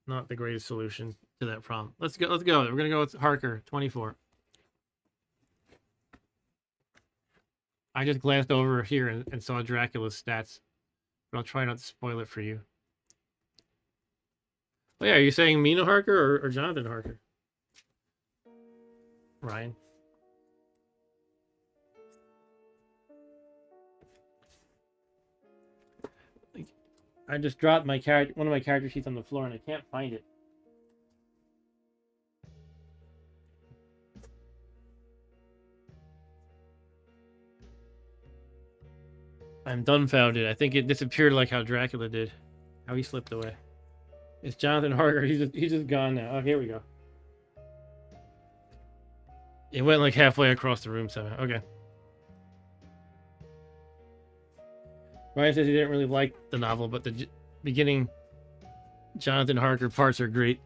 not the greatest solution to that problem. Let's go. We're gonna go with Harker, 24. I just glanced over here and saw Dracula's stats, but I'll try not to spoil it for you. Oh yeah, are you saying Mina Harker or Jonathan Harker? Ryan? I just dropped one of my character sheets on the floor and I can't find it. I'm dumbfounded. I think it disappeared like how Dracula did. How he slipped away. It's Jonathan Harker. He's just gone now. Oh, here we go. It went like halfway across the room somehow. Okay. Ryan says he didn't really like the novel, but the beginning Jonathan Harker parts are great.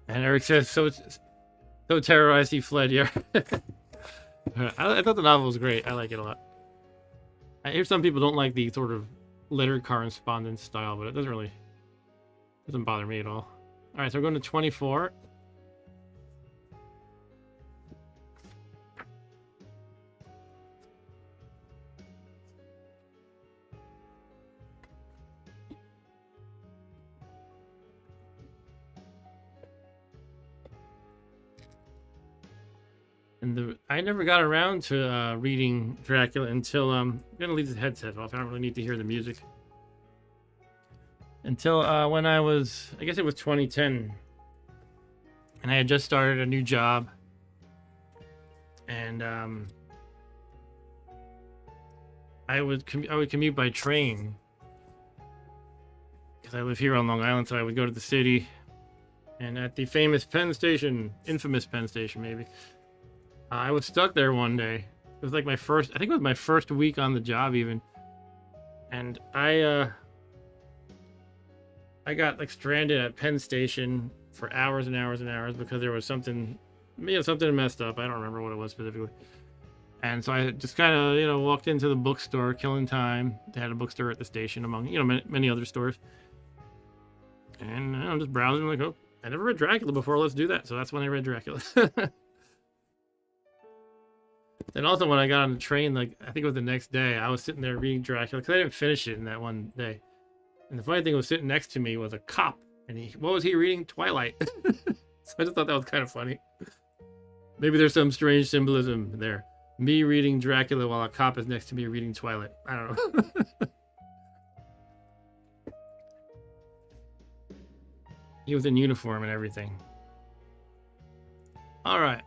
And Eric says, so terrorized he fled. Yeah. I thought the novel was great. I like it a lot. I hear some people don't like the sort of letter correspondence style, but it doesn't bother me at all. All right, so we're going to 24. And I never got around to reading Dracula until I'm gonna leave the headset off. I don't really need to hear the music until when I guess it was 2010, and I had just started a new job, and I would commute by train because I live here on Long Island, so I would go to the city, and at the infamous Penn Station, maybe. I was stuck there one day. It was like I think it was my first week on the job even. And I got like stranded at Penn Station for hours and hours and hours because there was something messed up. I don't remember what it was specifically. And so I just kind of, walked into the bookstore, killing time. They had a bookstore at the station among, many other stores. And I'm just browsing, like, oh, I never read Dracula before. Let's do that. So that's when I read Dracula. Then also when I got on the train, like, I think it was the next day, I was sitting there reading Dracula because I didn't finish it in that one day. And the funny thing was, sitting next to me was a cop, and what was he reading? Twilight. So I just thought that was kind of funny. Maybe there's some strange symbolism there. Me reading Dracula while a cop is next to me reading Twilight. I don't know. He was in uniform and everything. All right.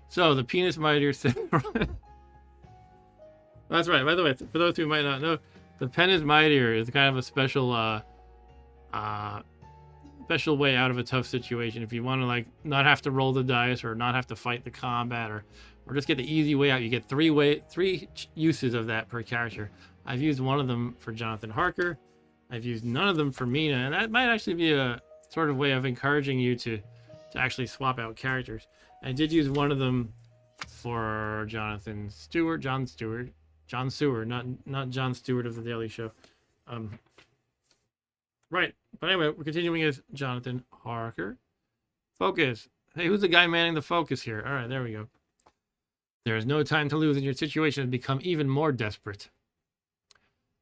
So the penis mitre said. That's right. By the way, for those who might not know, the penis mitre is kind of a special special way out of a tough situation. If you want to, like, not have to roll the dice or not have to fight the combat, or just get the easy way out, you get three uses of that per character. I've used one of them for Jonathan Harker. I've used none of them for Mina, and that might actually be a sort of way of encouraging you to actually swap out characters. I did use one of them for John Stewart, not Jon Stewart of The Daily Show. Right, but anyway, we're continuing as Jonathan Harker. Focus. Hey, who's the guy manning the focus here? All right, there we go. There is no time to lose, and your situation has become even more desperate.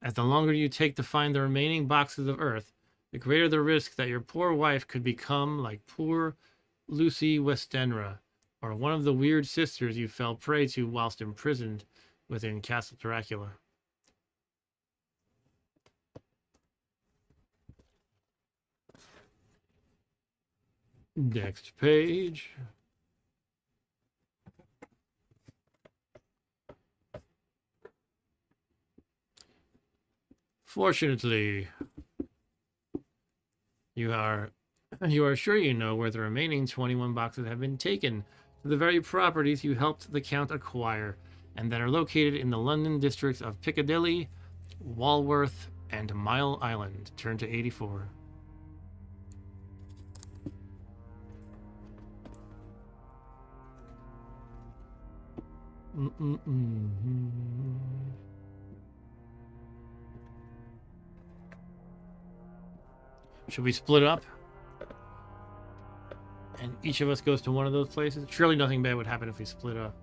As the longer you take to find the remaining boxes of Earth, the greater the risk that your poor wife could become like poor Lucy Westenra, or one of the weird sisters you fell prey to whilst imprisoned within Castle Dracula. Next page. Fortunately, you are sure you know where the remaining 21 boxes have been taken to the very properties you helped the Count acquire, and that are located in the London districts of Piccadilly, Walworth, and Mile Island. Turn to 84. Should we split up? And each of us goes to one of those places? Surely nothing bad would happen if we split up.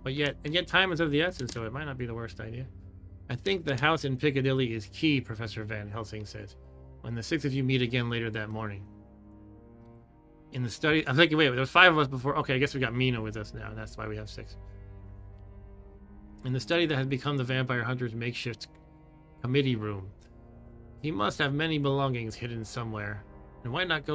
But yet time is of the essence, so it might not be the worst idea. I think the house in Piccadilly is key, Professor Van Helsing says, when the six of you meet again later that morning. In the study... I'm thinking, wait, there was 5 of us before. Okay, I guess we got Mina with us now, and that's why we have 6. In the study that has become the vampire hunter's makeshift committee room. He must have many belongings hidden somewhere. And why not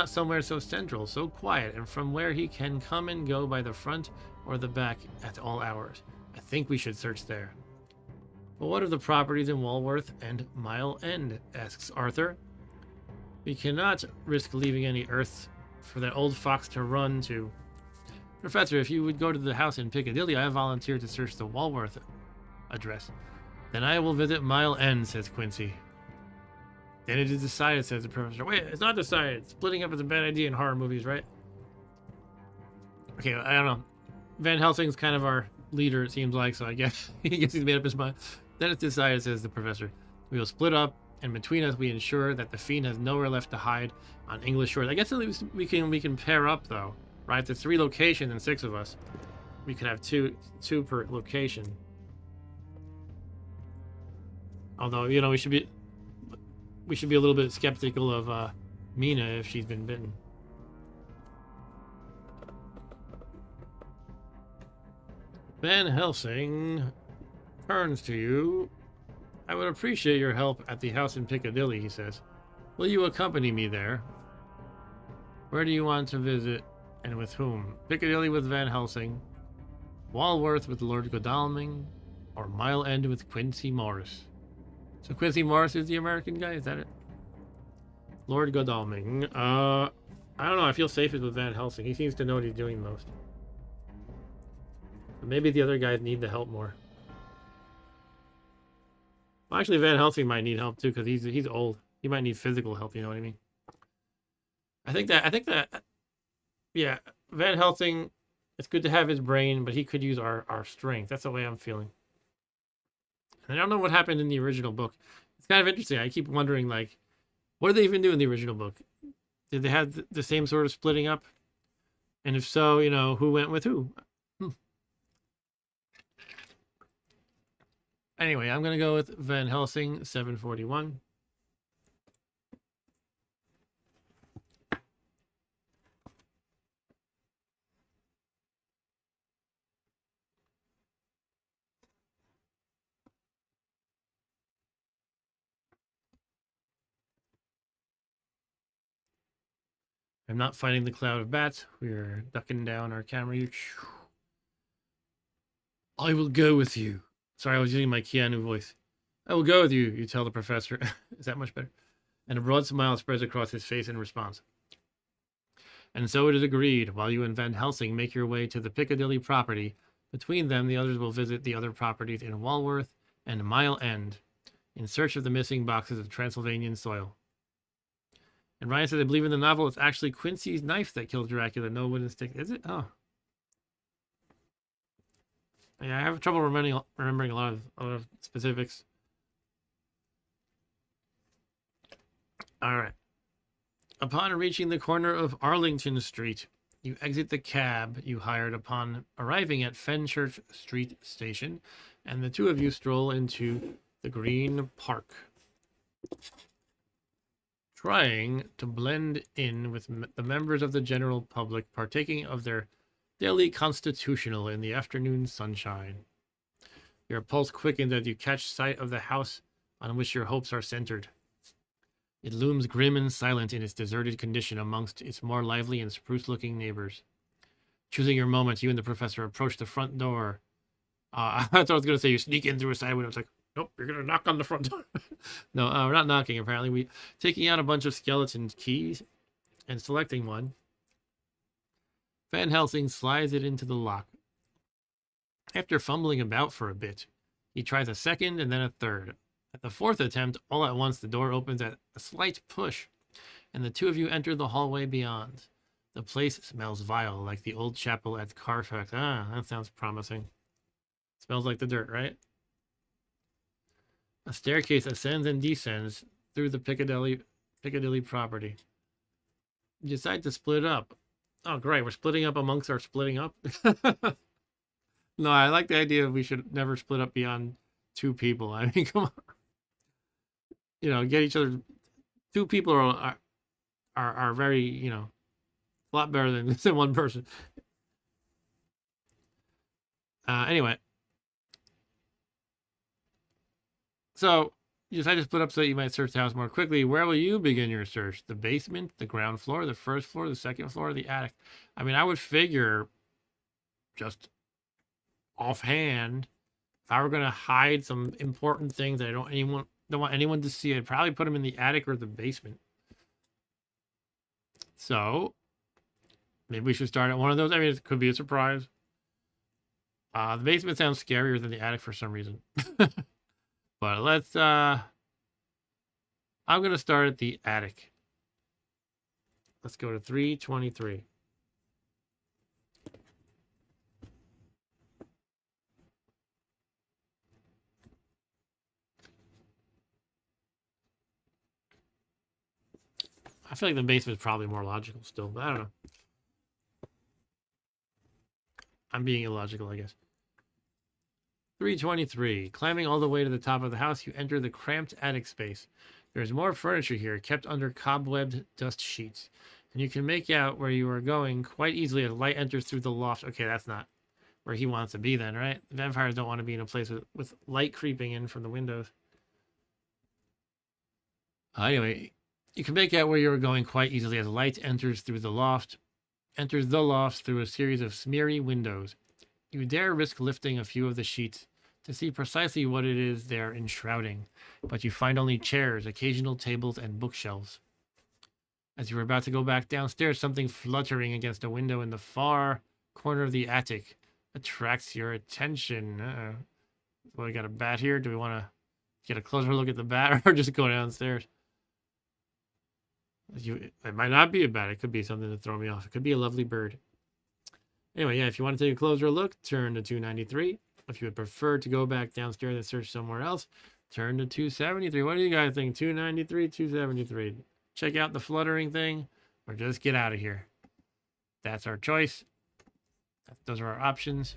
somewhere so central, so quiet, and from where he can come and go by the front or the back at all hours? I think we should search there. But what of the properties in Walworth and Mile End? Asks Arthur. We cannot risk leaving any earth for that old fox to run to. Professor, if you would go to the house in Piccadilly, I volunteer to search the Walworth address. Then I will visit Mile End, says Quincy. Then it is decided, says the professor. Wait, it's not decided. Splitting up is a bad idea in horror movies, right? Okay, I don't know. Van Helsing's kind of our leader, it seems like, so I guess he's made up his mind. Then it's decided, says the professor. We will split up, and between us we ensure that the fiend has nowhere left to hide on English shores. I guess at least we can pair up, though, right? If there's 3 locations and 6 of us, we could have two per location. Although, you know, we should be a little bit skeptical of Mina if she's been bitten. Van Helsing turns to you. I would appreciate your help at the house in Piccadilly, he says. Will you accompany me there? Where do you want to visit, and with whom? Piccadilly with Van Helsing, Walworth with Lord Godalming, or Mile End with Quincy Morris? So Quincy Morris is the American guy? Is that it? Lord Godalming. I don't know. I feel safest with Van Helsing. He seems to know what he's doing most. But maybe the other guys need the help more. Well, actually, Van Helsing might need help too because he's old. He might need physical help. You know what I mean? I think that. Yeah, Van Helsing. It's good to have his brain, but he could use our strength. That's the way I'm feeling. And I don't know what happened in the original book. It's kind of interesting. I keep wondering, like, what did they even do in the original book? Did they have the same sort of splitting up? And if so, you know, who went with who? Anyway, I'm going to go with Van Helsing 741. I'm not fighting the cloud of bats. We're ducking down our camera here. I will go with you. Sorry, I was using my Keanu voice. I will go with you, you tell the professor. Is that much better? And a broad smile spreads across his face in response. And so it is agreed. While you and Van Helsing make your way to the Piccadilly property, between them the others will visit the other properties in Walworth and Mile End in search of the missing boxes of Transylvanian soil. And Ryan said, I believe in the novel it's actually Quincy's knife that killed Dracula. No wooden stick. Is it? Oh. Yeah, I have trouble remembering a lot of specifics. All right. Upon reaching the corner of Arlington Street, you exit the cab you hired upon arriving at Fenchurch Street Station, and the two of you stroll into the Green Park, trying to blend in with the members of the general public partaking of their daily constitutional in the afternoon sunshine. Your pulse quickens as you catch sight of the house on which your hopes are centered. It looms grim and silent in its deserted condition amongst its more lively and spruce-looking neighbors. Choosing your moment, you and the professor approach the front door. I thought I was going to say you sneak in through a side window. It's like, nope, you're going to knock on the front door. No, we're not knocking, apparently. We're taking out a bunch of skeleton keys and selecting one. Van Helsing slides it into the lock. After fumbling about for a bit, he tries a second and then a third. At the fourth attempt, all at once the door opens at a slight push, and the two of you enter the hallway beyond. The place smells vile, like the old chapel at Carfax. Ah, that sounds promising. Smells like the dirt, right? A staircase ascends and descends through the Piccadilly property. You decide to split up. Oh, great. We're splitting up amongst our splitting up. No, I like the idea of we should never split up beyond two people. I mean, come on. You know, get each other. Two people are very, you know, a lot better than one person. Anyway. So, you decide to split up so that you might search the house more quickly. Where will you begin your search? The basement, the ground floor, the first floor, the second floor, the attic? I mean, I would figure, just offhand, if I were going to hide some important things that I don't want anyone to see, I'd probably put them in the attic or the basement. So, maybe we should start at one of those. I mean, it could be a surprise. The basement sounds scarier than the attic for some reason. But let's, I'm going to start at the attic. Let's go to 323. I feel like the basement is probably more logical still, but I don't know. I'm being illogical, I guess. 323. Climbing all the way to the top of the house, you enter the cramped attic space. There's more furniture here, kept under cobwebbed dust sheets, and you can make out where you are going quite easily as light enters through the loft. Okay, that's not where he wants to be then, right? Vampires don't want to be in a place with light creeping in from the windows. Anyway, you can make out where you're going quite easily as light enters the loft through a series of smeary windows. You dare risk lifting a few of the sheets to see precisely what it is they're enshrouding, but you find only chairs, occasional tables, and bookshelves. As you were about to go back downstairs, something fluttering against a window in the far corner of the attic attracts your attention. Well, we got a bat here. Do we want to get a closer look at the bat or just go downstairs? It might not be a bat. It could be something to throw me off. It could be a lovely bird. Anyway, yeah, if you want to take a closer look, turn to 293. If you would prefer to go back downstairs and search somewhere else, turn to 273. What do you guys think? 293, 273. Check out the fluttering thing, or just get out of here. That's our choice. Those are our options.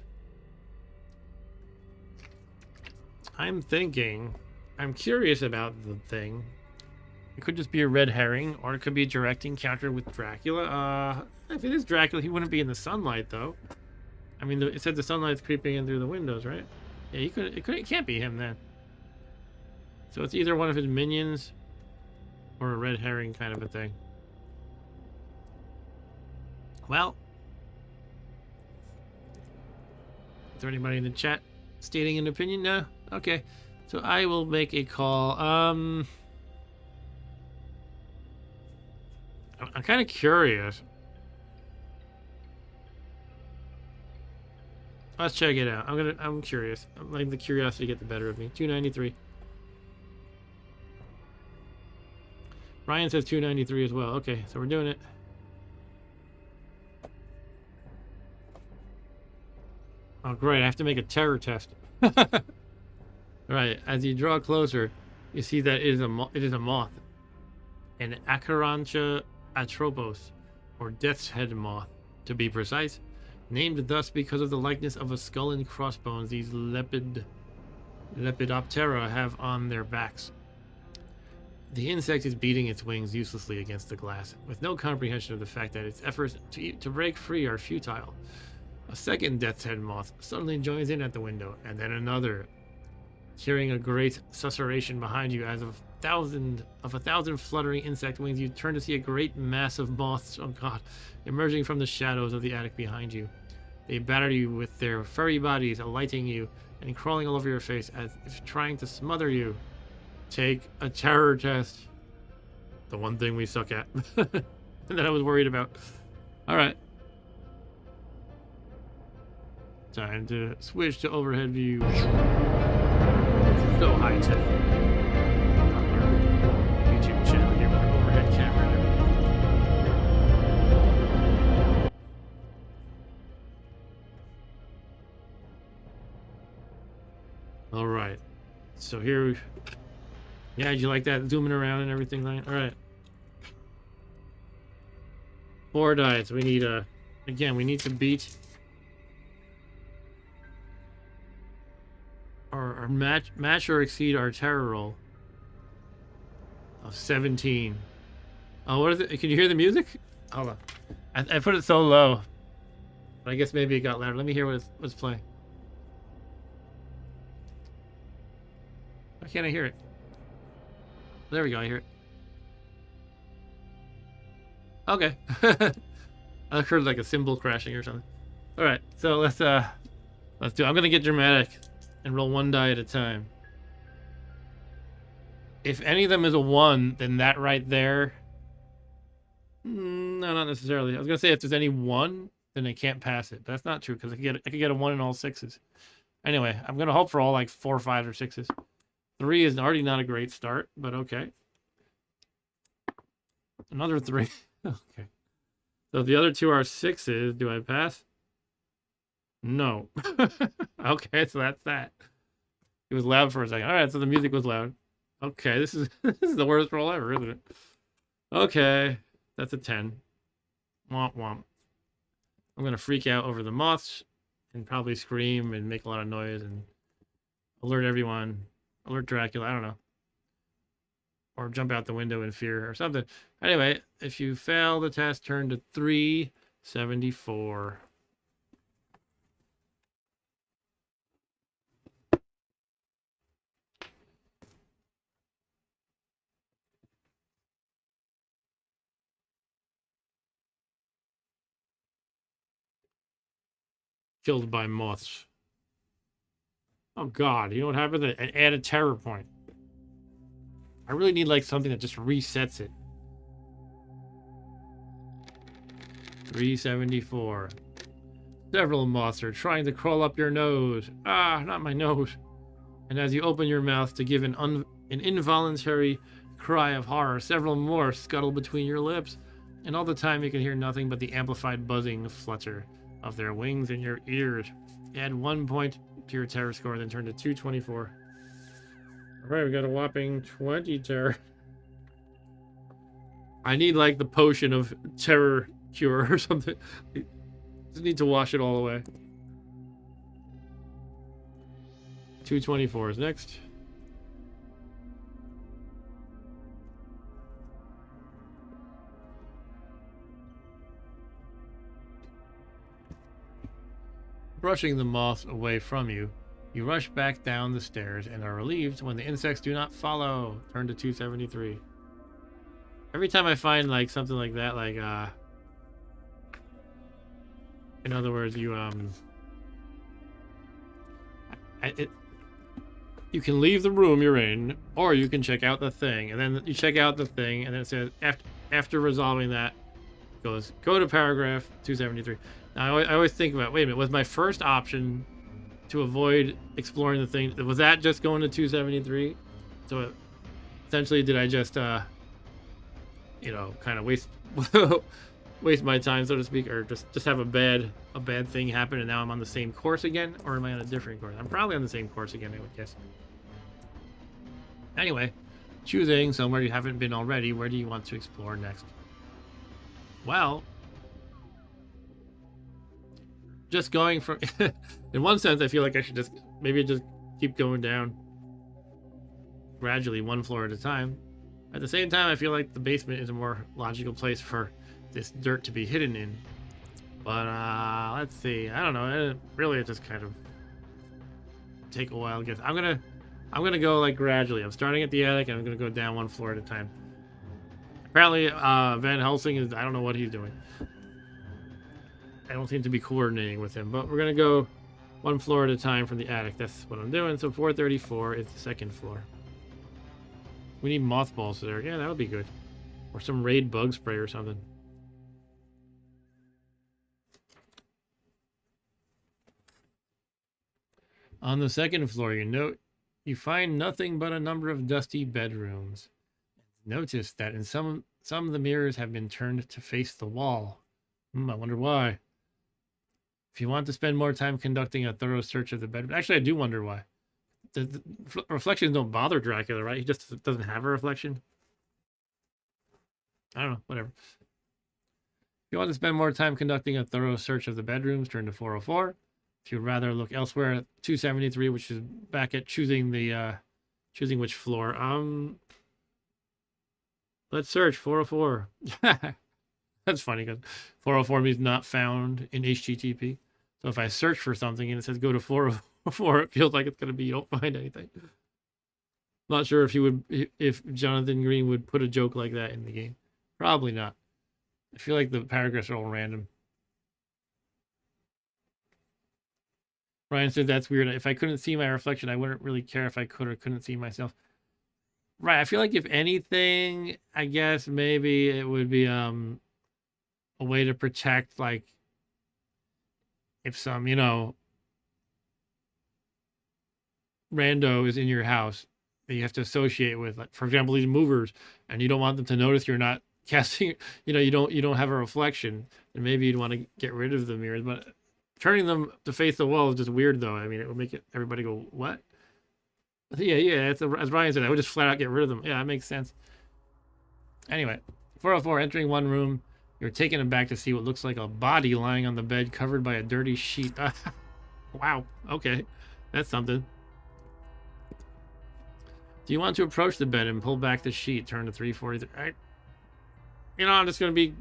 I'm curious about the thing. It could just be a red herring, or it could be a direct encounter with Dracula. If it is Dracula, he wouldn't be in the sunlight, though. I mean, it said the sunlight's creeping in through the windows, right? Yeah, it can't be him then. So it's either one of his minions or a red herring kind of a thing. Well, is there anybody in the chat stating an opinion? No? Okay. So I will make a call. I'm kind of curious. Let's check it out. I'm curious. I'm letting the curiosity get the better of me. 293. Ryan says 293 as well. Okay, so we're doing it. Oh, great. I have to make a terror test. Right. As you draw closer, you see that it is a moth. An Acherontia atropos, or death's head moth, to be precise. Named thus because of the likeness of a skull and crossbones these Lepidoptera have on their backs. The insect is beating its wings uselessly against the glass, with no comprehension of the fact that its efforts to break free are futile. A second death's head moth suddenly joins in at the window, and then another. Hearing a great susurration behind you as of a thousand fluttering insect wings, you turn to see a great mass of moths, oh god, emerging from the shadows of the attic behind you. They batter you with their furry bodies, alighting you and crawling all over your face as if trying to smother you. Take a terror test. The one thing we suck at. And that I was worried about. Alright. Time to switch to overhead view. So high tech. On our YouTube channel here with our overhead camera and everything. Alright. So here. Yeah, did you like that? Zooming around and everything, Ryan? Alright. 4 diets. We need again, we need to beat or match or exceed our terror roll of 17. Oh, what is it? Can you hear the music? Hold on. I put it so low. But I guess maybe it got louder. Let me hear what's playing. Why can't I hear it? There we go, I hear it. Okay. I heard like a cymbal crashing or something. Alright, so let's do it. I'm gonna get dramatic and roll 1 die at a time. If any of them is a 1, then that right there. No, not necessarily. I was gonna say if there's any 1, then I can't pass it. But that's not true because I could get a 1 in all 6s. Anyway, I'm gonna hope for all like 4, 5, or 6s. 3 is already not a great start, but okay. Another 3. Okay. So the other 2 are 6s. Do I pass? No. Okay, so that's that. It was loud for a second. All right, so the music was loud. Okay, this is the worst roll ever, isn't it? Okay, that's a 10. Womp womp. I'm gonna freak out over the moths and probably scream and make a lot of noise and alert everyone. Alert Dracula, I don't know. Or jump out the window in fear or something. Anyway, if you fail the test, turn to 374. Killed by moths. Oh god, you know what happened? Add a terror point. I really need like something that just resets it. 374. Several moths are trying to crawl up your nose. Ah, not my nose. And as you open your mouth to give an involuntary cry of horror, several more scuttle between your lips. And all the time you can hear nothing but the amplified buzzing flutter of their wings in your ears. Add 1 point pure terror score, then turned to 224. Alright, we got a whopping 20 terror. I need like the potion of terror cure or something. Just need to wash it all away. 224 is next. Brushing the moths away from you, you rush back down the stairs and are relieved when the insects do not follow. Turn to 273. Every time I find like something like that, like in other words, you you can leave the room you're in, or you can check out the thing, and then you check out the thing, and then it says after resolving that, it goes go to paragraph 273. Now I always think about, wait a minute, was my first option to avoid exploring the thing, was that just going to 273? So essentially, did I just you know, kind of waste my time, so to speak, or just have a bad thing happen and now I'm on the same course again? Or am I on a different course? I'm probably on the same course again, I would guess. Anyway, choosing somewhere you haven't been already, where do you want to explore next? Well, just going from in one sense, I feel like I should just keep going down gradually, one floor at a time. At the same time, I feel like the basement is a more logical place for this dirt to be hidden in. But let's see. I don't know. Really, it just kind of take a while. I guess I'm gonna go like gradually. I'm starting at the attic, and I'm gonna go down one floor at a time. Apparently, Van Helsing is, I don't know what he's doing. I don't seem to be coordinating with him, but we're gonna go one floor at a time from the attic. That's what I'm doing. So 434 is the second floor. We need mothballs there. Yeah, that would be good. Or some raid bug spray or something. On the second floor, you find nothing but a number of dusty bedrooms. Notice that in some of the mirrors have been turned to face the wall. I wonder why. If you want to spend more time conducting a thorough search of the bedroom... Actually, I do wonder why. The reflections don't bother Dracula, right? He just doesn't have a reflection. I don't know, whatever. If you want to spend more time conducting a thorough search of the bedrooms, turn to 404. If you'd rather look elsewhere, 273, which is back at choosing which floor. Let's search 404. That's funny because 404 means not found in HTTP. So if I search for something and it says go to 404, it feels like it's going to be you don't find anything. Not sure if Jonathan Green would put a joke like that in the game. Probably not. I feel like the paragraphs are all random. Ryan said that's weird. If I couldn't see my reflection, I wouldn't really care if I could or couldn't see myself. Right. I feel like if anything, I guess maybe it would be a way to protect, like, if some, rando is in your house that you have to associate with, like, for example, these movers, and you don't want them to notice you're not casting, you don't have a reflection, and maybe you'd want to get rid of the mirrors, but turning them to face the wall is just weird, though. I mean, it would make everybody go, what? Yeah, as Ryan said, I would just flat out get rid of them. Yeah, that makes sense. Anyway, 404, entering one room, you're taken aback to see what looks like a body lying on the bed covered by a dirty sheet. Wow, okay, that's something. Do you want to approach the bed and pull back the sheet? Turn to 343. I'm just going to be,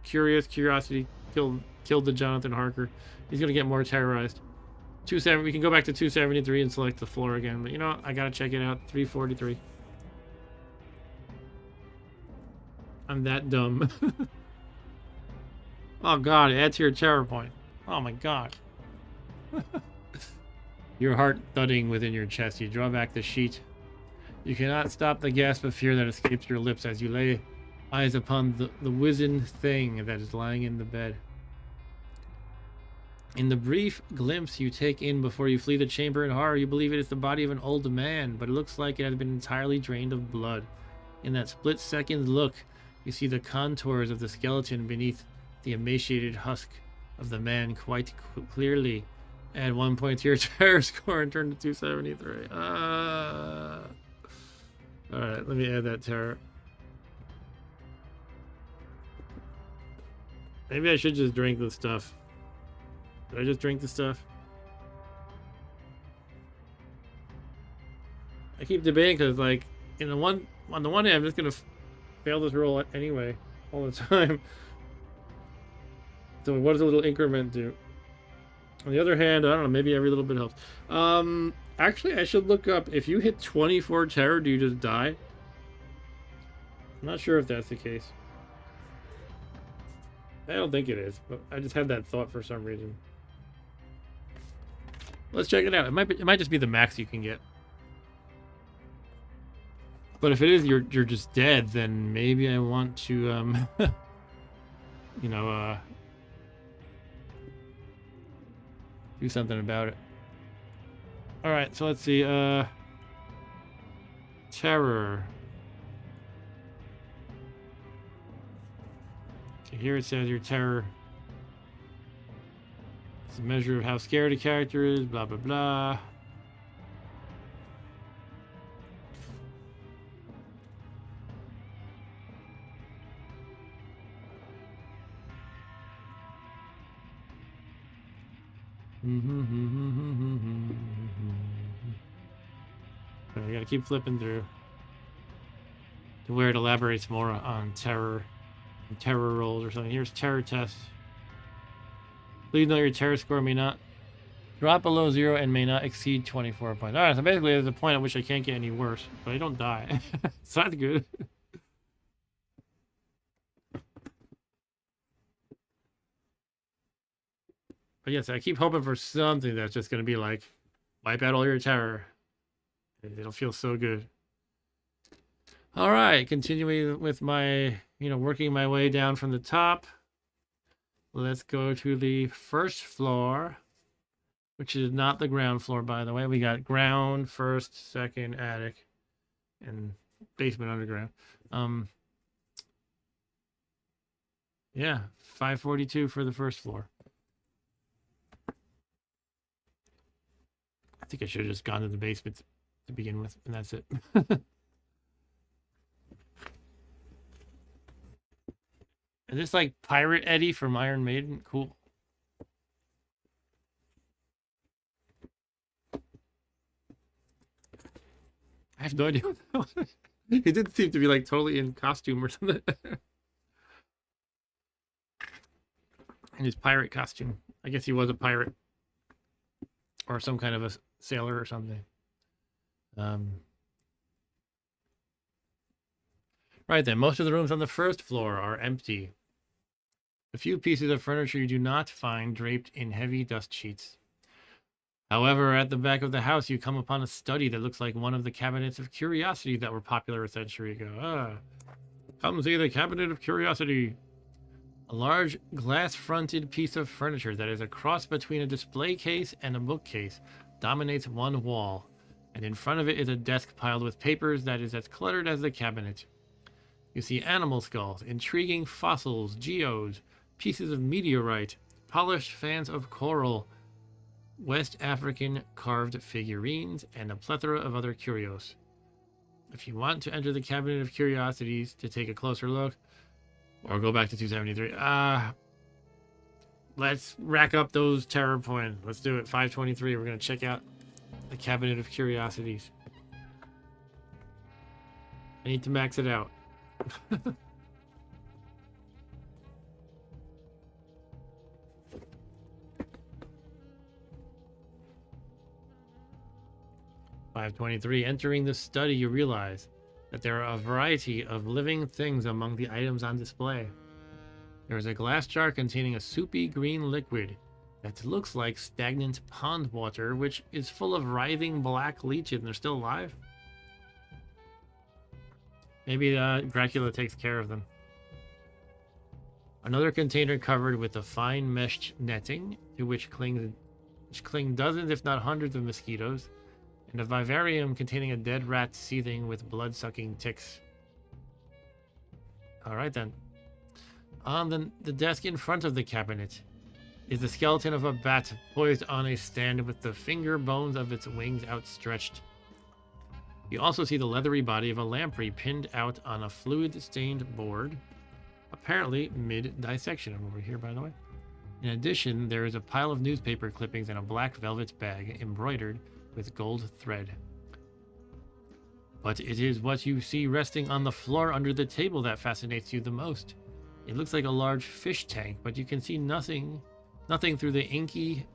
curiosity killed the Jonathan Harker. He's going to get more terrorized. 27. We can go back to 273 and select the floor again, but I gotta check it out. 343. I'm that dumb. Oh god, add to your terror point. Oh my god. Your heart thudding within your chest. You draw back the sheet. You cannot stop the gasp of fear that escapes your lips as you lay eyes upon the wizened thing that is lying in the bed. In the brief glimpse you take in before you flee the chamber in horror, you believe it is the body of an old man, but it looks like it has been entirely drained of blood. In that split-second look, you see the contours of the skeleton beneath the emaciated husk of the man quite clearly. Add 1 point to your terror score and turn to 273. Alright, let me add that terror. Maybe I should just drink the stuff. Did I just drink the stuff? I keep debating because, like, on the one hand, I'm just gonna fail this roll anyway, all the time. So what does a little increment do? On the other hand, I don't know, maybe every little bit helps. Actually, I should look up, if you hit 24 terror, do you just die? I'm not sure if that's the case. I don't think it is, but I just had that thought for some reason. Let's check it out. It might just be the max you can get. But if it is you're just dead, then maybe I want to you know, do something about it. All right, so let's see. Terror. Okay, here it says your terror. It's a measure of how scared a character is. Blah blah blah. I gotta keep flipping through to where it elaborates more on terror and terror rolls or something. Here's terror test. Please note your terror score may not drop below 0 and may not exceed 24 points. Alright, so basically there's a point at which I can't get any worse, but I don't die. So that's good. But yes, I keep hoping for something that's just going to be like, wipe out all your terror. It'll feel so good. All right, continuing with my, working my way down from the top. Let's go to the first floor, which is not the ground floor, by the way. We got ground, first, second, attic, and basement underground. Yeah, 542 for the first floor. I think I should have just gone to the basement to begin with, and that's it. Is this like Pirate Eddie from Iron Maiden? Cool. I have no idea what that was. He did seem to be like totally in costume or something. In his pirate costume. I guess he was a pirate. Or some kind of a sailor or something. Right then, most of the rooms on the first floor are empty. A few pieces of furniture you do not find draped in heavy dust sheets. However, at the back of the house, you come upon a study that looks like one of the cabinets of curiosity that were popular a century ago. Come see the cabinet of curiosity. A large glass-fronted piece of furniture that is a cross between a display case and a bookcase dominates one wall, and in front of it is a desk piled with papers that is as cluttered as the cabinet. You see animal skulls, intriguing fossils, geodes, pieces of meteorite, polished fans of coral, West African carved figurines, and a plethora of other curios. If you want to enter the cabinet of curiosities to take a closer look, or go back to 273, let's rack up those terror points. Let's do it. 523. We're going to check out the cabinet of curiosities. I need to max it out. (523) Entering the study, you realize that there are a variety of living things among the items on display. There is a glass jar containing a soupy green liquid that looks like stagnant pond water, which is full of writhing black leeches. And they're still alive? Maybe Dracula takes care of them. Another container covered with a fine meshed netting, to which cling dozens, if not hundreds, of mosquitoes, and a vivarium containing a dead rat seething with blood-sucking ticks. All right then. On the desk in front of the cabinet is the skeleton of a bat poised on a stand with the finger bones of its wings outstretched. You also see the leathery body of a lamprey pinned out on a fluid-stained board, apparently mid-dissection. I'm over here, by the way. In addition, there is a pile of newspaper clippings and a black velvet bag embroidered with gold thread. But it is what you see resting on the floor under the table that fascinates you the most. It looks like a large fish tank, but you can see nothing through the inky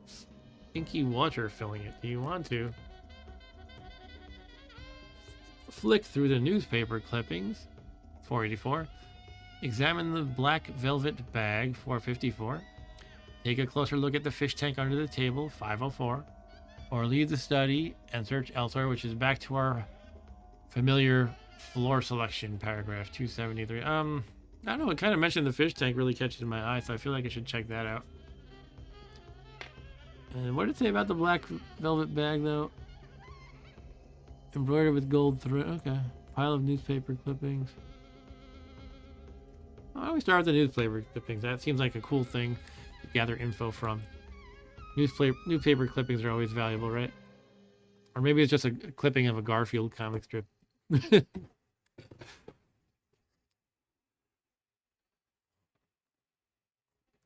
water filling it. Do you want to flick through the newspaper clippings? 484. Examine the black velvet bag. 454. Take a closer look at the fish tank under the table. 504. Or leave the study and search elsewhere, which is back to our familiar floor selection paragraph. 273. I don't know, it kind of mentioned the fish tank really catches my eye, so I feel like I should check that out. And what did it say about the black velvet bag, though? Embroidered with gold thread. Okay. Pile of newspaper clippings. I always start with the newspaper clippings. That seems like a cool thing to gather info from. Newspaper clippings are always valuable, right? Or maybe it's just a clipping of a Garfield comic strip.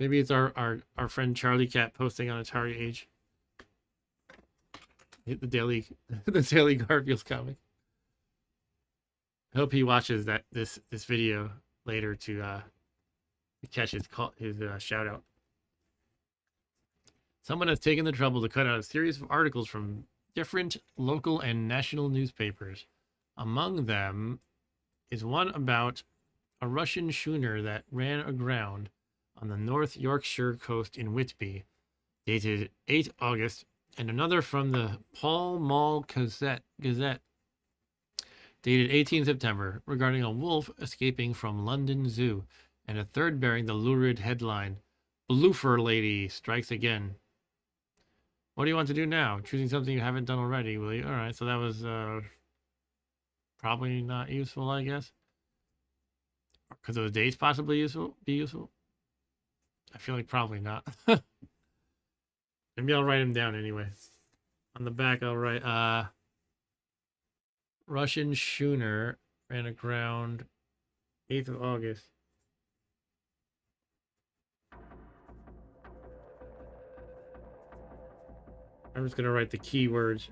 Maybe it's our friend Charlie Cat posting on Atari Age. The daily Garfield comic. I hope he watches this video later to catch his shout out. Someone has taken the trouble to cut out a series of articles from different local and national newspapers. Among them is one about a Russian schooner that ran aground on the North Yorkshire coast in Whitby, dated 8 August, and another from the Pall Mall Gazette, dated 18 September, regarding a wolf escaping from London Zoo, and a third bearing the lurid headline, "Bloofer Lady Strikes Again." What do you want to do now? Choosing something you haven't done already, will you? Alright, so that was probably not useful, I guess. Could those dates possibly be useful? I feel like probably not. Maybe I'll write them down anyway. On the back, I'll write, Russian schooner ran aground 8th of August. I'm just going to write the keywords.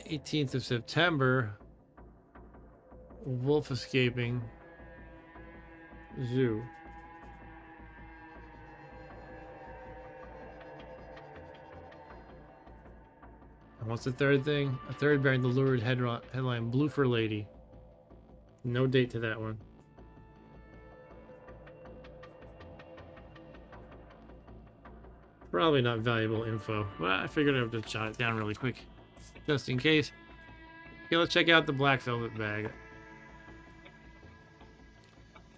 18th of September. Wolf escaping. Zoo. And what's the third thing? A third bearing the lurid headline, Bloofer Lady. No date to that one. Probably not valuable info, but I figured I would just jot it down really quick, just in case. Okay, let's check out the black velvet bag.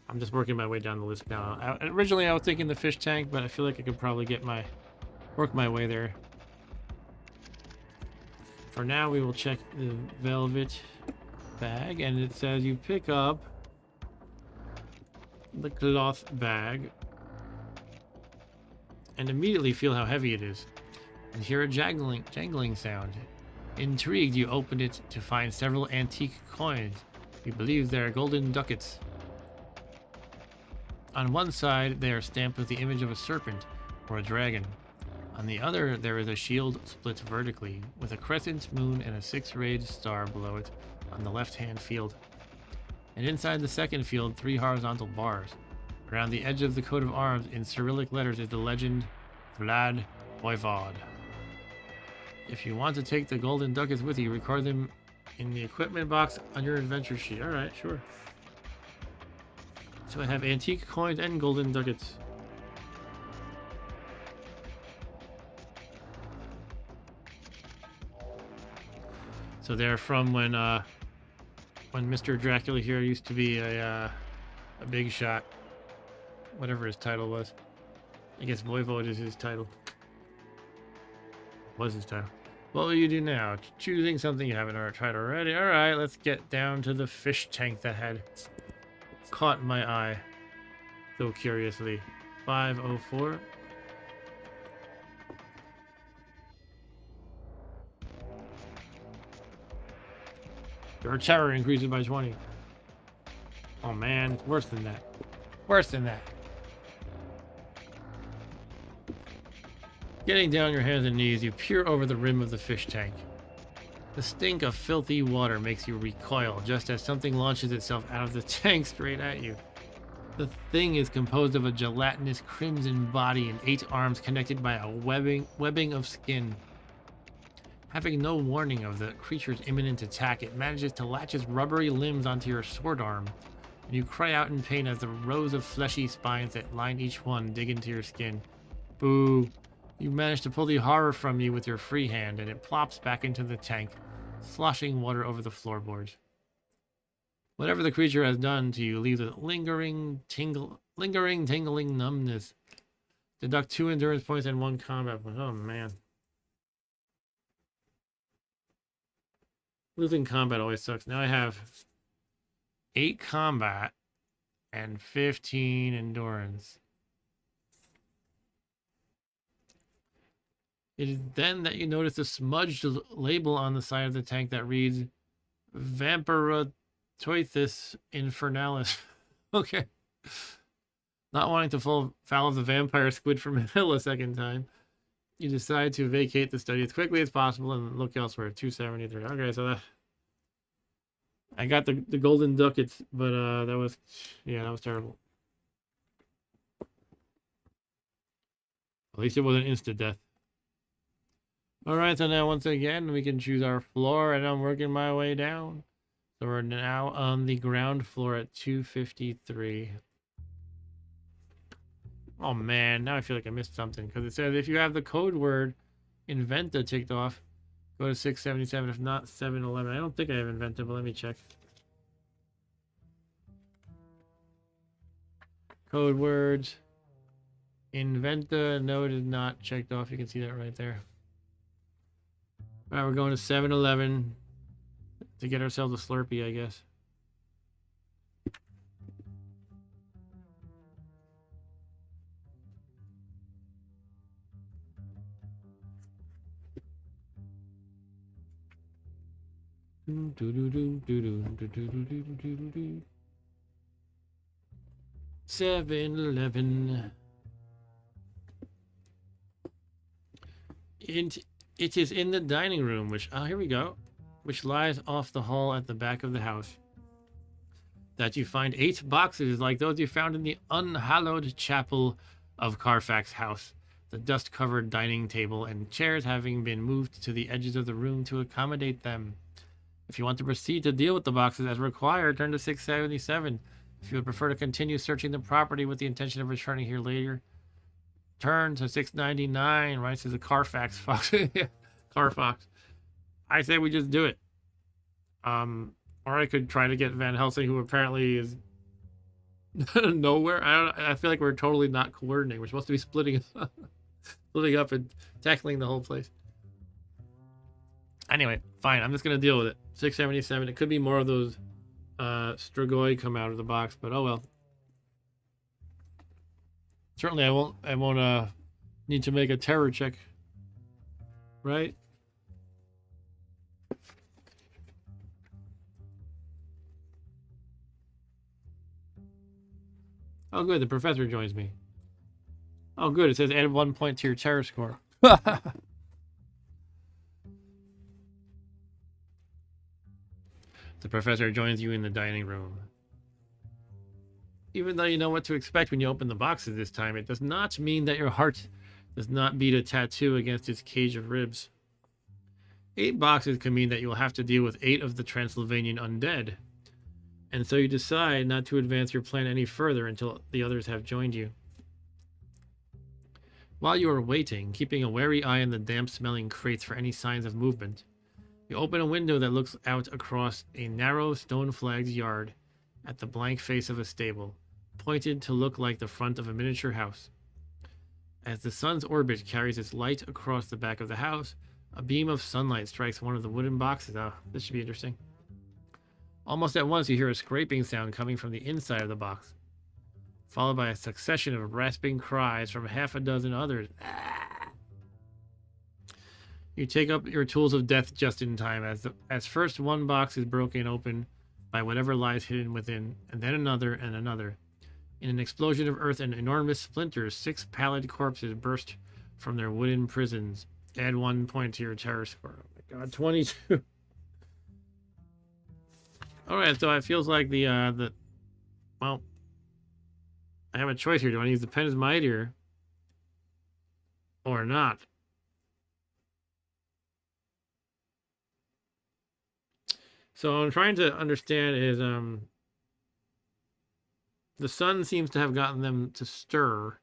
I'm just working my way down the list now. Originally, I was thinking the fish tank, but I feel like I could probably work my way there. For now, we will check the velvet bag, and it says you pick up the cloth bag and immediately feel how heavy it is, and hear a jangling sound. Intrigued, you open it to find several antique coins. You believe they are golden ducats. On one side, they are stamped with the image of a serpent or a dragon. On the other, there is a shield split vertically, with a crescent moon and a 6-rayed star below it on the left-hand field. And inside the second field, 3 horizontal bars. Around the edge of the coat of arms, in Cyrillic letters, is the legend, Vlad Voivod. If you want to take the golden ducats with you, record them in the equipment box on your adventure sheet. Alright, sure. So I have antique coins and golden ducats. So they're from when Mr. Dracula here used to be a big shot. Whatever his title was. I guess Voivod is his title. Was his title. What will you do now? Choosing something you haven't tried already. Alright, let's get down to the fish tank that had caught my eye. so curiously. 504. Your terror increases by 20. Oh man, it's worse than that. Worse than that. Getting down on your hands and knees, you peer over the rim of the fish tank. The stink of filthy water makes you recoil just as something launches itself out of the tank straight at you. The thing is composed of a gelatinous crimson body and 8 arms connected by a webbing of skin. Having no warning of the creature's imminent attack, it manages to latch its rubbery limbs onto your sword arm, and you cry out in pain as the rows of fleshy spines that line each one dig into your skin. Boo! You manage to pull the horror from you with your free hand, and it plops back into the tank, sloshing water over the floorboards. Whatever the creature has done to you leaves a lingering, tingling numbness. Deduct 2 endurance points and 1 combat point. Oh man. Losing combat always sucks. Now I have 8 combat and 15 endurance. It is then that you notice a smudged label on the side of the tank that reads Vampiratoithus Infernalis. Okay. Not wanting to fall foul of the vampire squid from hell a second time, you decide to vacate the study as quickly as possible and look elsewhere. 273. Okay, so that I got the golden ducats, but that was terrible. At least it wasn't instant death. Alright, so now once again we can choose our floor, and I'm working my way down. So we're now on the ground floor at 253. Oh man, now I feel like I missed something, because it says if you have the code word Inventa ticked off, go to 677, if not 711. I don't think I have Inventa, but let me check. Code words. Inventa, no, it is not checked off. You can see that right there. Alright, we're going to 711 to get ourselves a Slurpee, I guess. $7-11. It is in the dining room, which here we go, which lies off the hall at the back of the house, that you find 8 boxes like those you found in the unhallowed chapel of Carfax House. The dust-covered dining table and chairs having been moved to the edges of the room to accommodate them. If you want to proceed to deal with the boxes as required, turn to 677. If you would prefer to continue searching the property with the intention of returning here later, turn to 699, right? To the Carfax Fox. Carfax. I say we just do it. Or I could try to get Van Helsing, who apparently is nowhere. I feel like we're totally not coordinating. We're supposed to be splitting up and tackling the whole place. Anyway, fine. I'm just gonna deal with it. 677. It could be more of those Strigoi come out of the box, but oh well. Certainly, I won't need to make a terror check, right? Oh, good. The professor joins me. Oh, good. It says add 1 point to your terror score. The professor joins you in the dining room. Even though you know what to expect when you open the boxes this time, it does not mean that your heart does not beat a tattoo against its cage of ribs. 8 boxes can mean that you will have to deal with 8 of the Transylvanian undead. And so you decide not to advance your plan any further until the others have joined you. While you are waiting, keeping a wary eye on the damp-smelling crates for any signs of movement, you open a window that looks out across a narrow stone-flagged yard at the blank face of a stable, pointed to look like the front of a miniature house. As the sun's orbit carries its light across the back of the house, a beam of sunlight strikes one of the wooden boxes. Oh, this should be interesting. Almost at once, you hear a scraping sound coming from the inside of the box. followed by a succession of rasping cries from half a dozen others. You take up your tools of death just in time, as first one box is broken open by whatever lies hidden within, and then another and another. In an explosion of earth and enormous splinters, 6 pallid corpses burst from their wooden prisons. Add 1 point to your terror score. Oh my god, 22. Alright, so it feels like well, I have a choice here. Do I use the pen as mightier or not? So I'm trying to understand is the sun seems to have gotten them to stir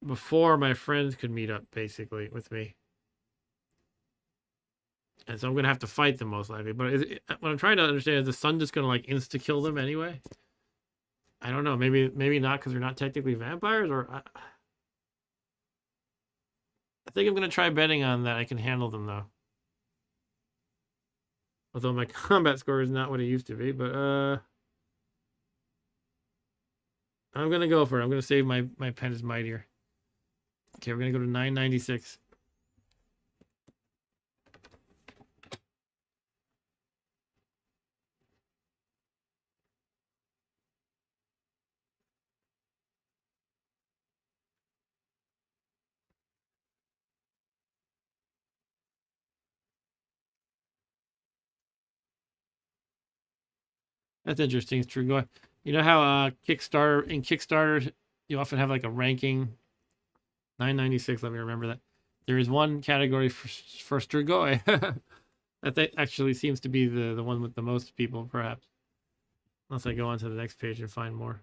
before my friends could meet up, basically, with me. And so I'm going to have to fight them, most likely. But what I'm trying to understand is the sun just going to, like, insta-kill them anyway? I don't know. Maybe not, because they're not technically vampires, or... I think I'm going to try betting on that I can handle them, though. Although my combat score is not what it used to be, but, I'm going to go for it. I'm going to save my pen is mightier. Okay, we're going to go to 996. That's interesting. It's true. You know how Kickstarter, you often have like a ranking 996. Let me remember that. There is one category for Strigoi. That actually seems to be the one with the most people, perhaps. Unless I go on to the next page and find more.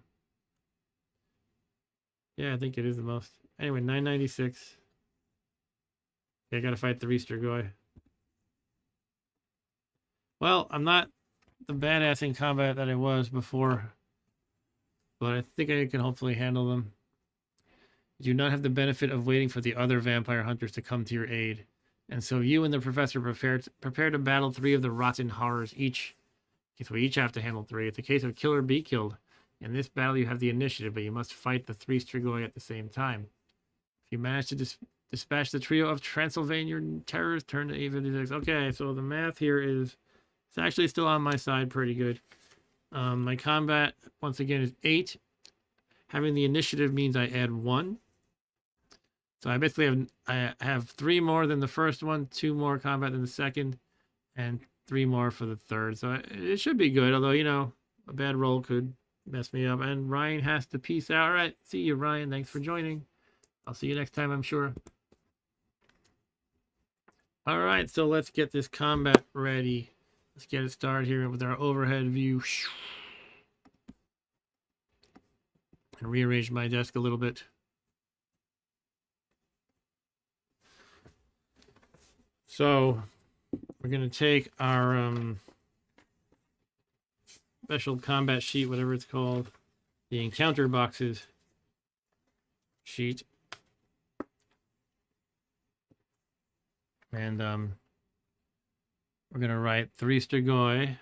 Yeah, I think it is the most. Anyway, 996. Okay, I gotta fight 3 Strigoi. Well, I'm not the badass in combat that I was before, but I think I can hopefully handle them. You do not have the benefit of waiting for the other vampire hunters to come to your aid, and so you and the professor prepare to battle 3 of the rotten horrors each. So we each have to handle 3. It's a case of kill or be killed. In this battle, you have the initiative, but you must fight the 3 Strigoi at the same time. If you manage to dispatch the trio of Transylvanian terrors, turn to E56. Okay, so the math here is... It's actually still on my side pretty good. My combat, once again, is 8. Having the initiative means I add 1. So I basically have 3 more than the first one, 2 more combat than the second, and 3 more for the third. So it should be good, although, you know, a bad roll could mess me up. And Ryan has to peace out. All right, see you, Ryan. Thanks for joining. I'll see you next time, I'm sure. All right, so let's get this combat ready. Let's get it started here with our overhead view. And rearrange my desk a little bit. So we're going to take our special combat sheet, whatever it's called, the encounter boxes sheet. And we're going to write 3 Strigoi.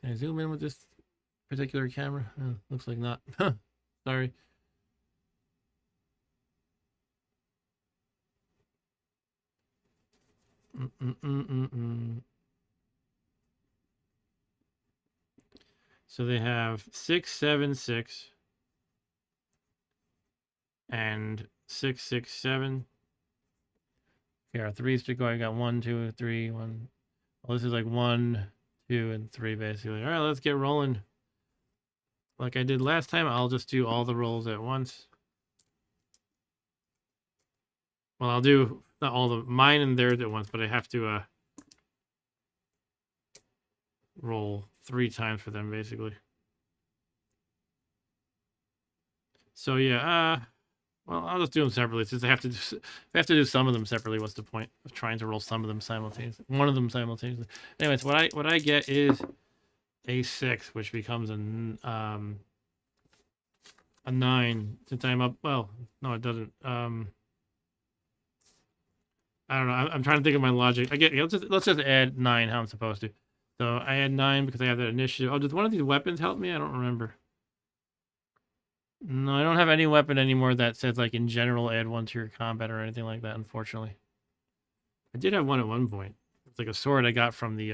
Can I zoom in with this particular camera? Oh, looks like not. Sorry. So they have 6, 7, 6, and 6, 6, 7. Okay, our 3 Strigoi. I got 1, 2, 3, 1. Well, this is like 1, 2, and 3 basically. All right, let's get rolling. Like I did last time, I'll just do all the rolls at once. Well, I'll do not all the mine and theirs at once, but I have to roll 3 times for them basically. So yeah, well, I'll just do them separately since I have to do some of them separately. What's the point of trying to roll some of them simultaneously? One of them simultaneously. Anyways, what I get is a 6, which becomes a 9 since I'm up. Well, no, it doesn't. I don't know. I'm trying to think of my logic. Let's just add 9 how I'm supposed to. So I had 9 because I have that initiative. Oh, did one of these weapons help me? I don't remember. No, I don't have any weapon anymore that says, like, in general, add 1 to your combat or anything like that, unfortunately. I did have one at one point. It's like a sword I got from the,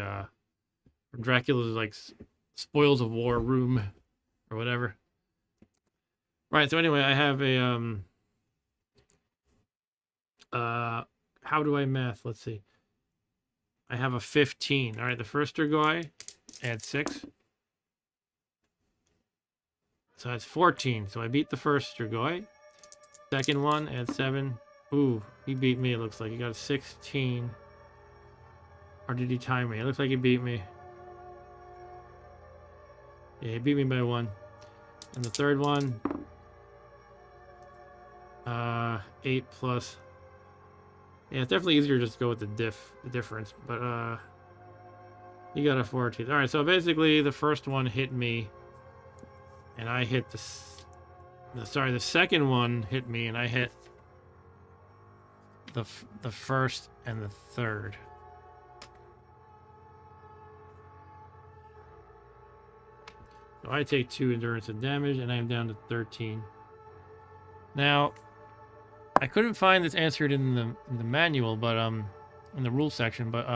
from Dracula's, like, spoils of war room or whatever. Right, so anyway, I have a, how do I math? Let's see. I have a 15. All right, the first Dragoi, add 6. So that's 14. So I beat the first Dragoi. Second one, add 7. Ooh, he beat me, it looks like. He got a 16. Or did he time me? It looks like he beat me. Yeah, he beat me by 1. And the third one, 8 plus. Yeah, it's definitely easier to just go with the difference. But he got a 14. All right, so basically the first one hit me, and I hit the second one hit me, and I hit the first and the third. So I take 2 endurance of damage, and I'm down to 13. Now, I couldn't find this answered in the manual, but in the rules section, but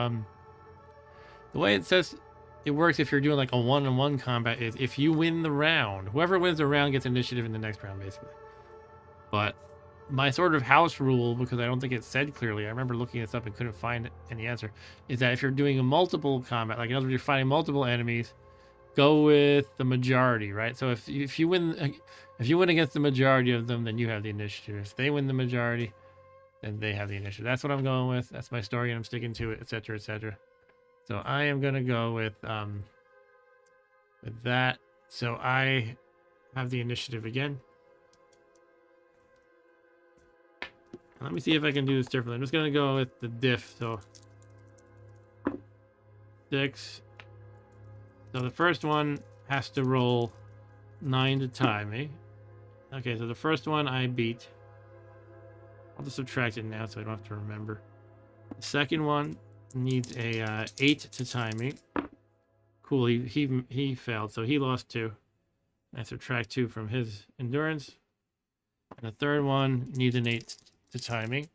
the way it says it works if you're doing like a one-on-one combat is if you win the round, whoever wins the round gets initiative in the next round, basically. But my sort of house rule, because I don't think it said clearly, I remember looking this up and couldn't find any answer, is that if you're doing a multiple combat, like in other words, you're fighting multiple enemies, go with the majority, right? So if you win against the majority of them, then you have the initiative. If they win the majority, then they have the initiative. That's what I'm going with. That's my story, and I'm sticking to it, etc., etc. So I am gonna go with that. So I have the initiative again. Let me see if I can do this differently. I'm just gonna go with the diff. So 6. So the first one has to roll 9 to tie me. Okay, so the first one I beat. I'll just subtract it now so I don't have to remember. The second one needs a 8 to tie me. Cool, he failed, so he lost 2. I subtract 2 from his endurance. And the third one needs an 8 to tie me.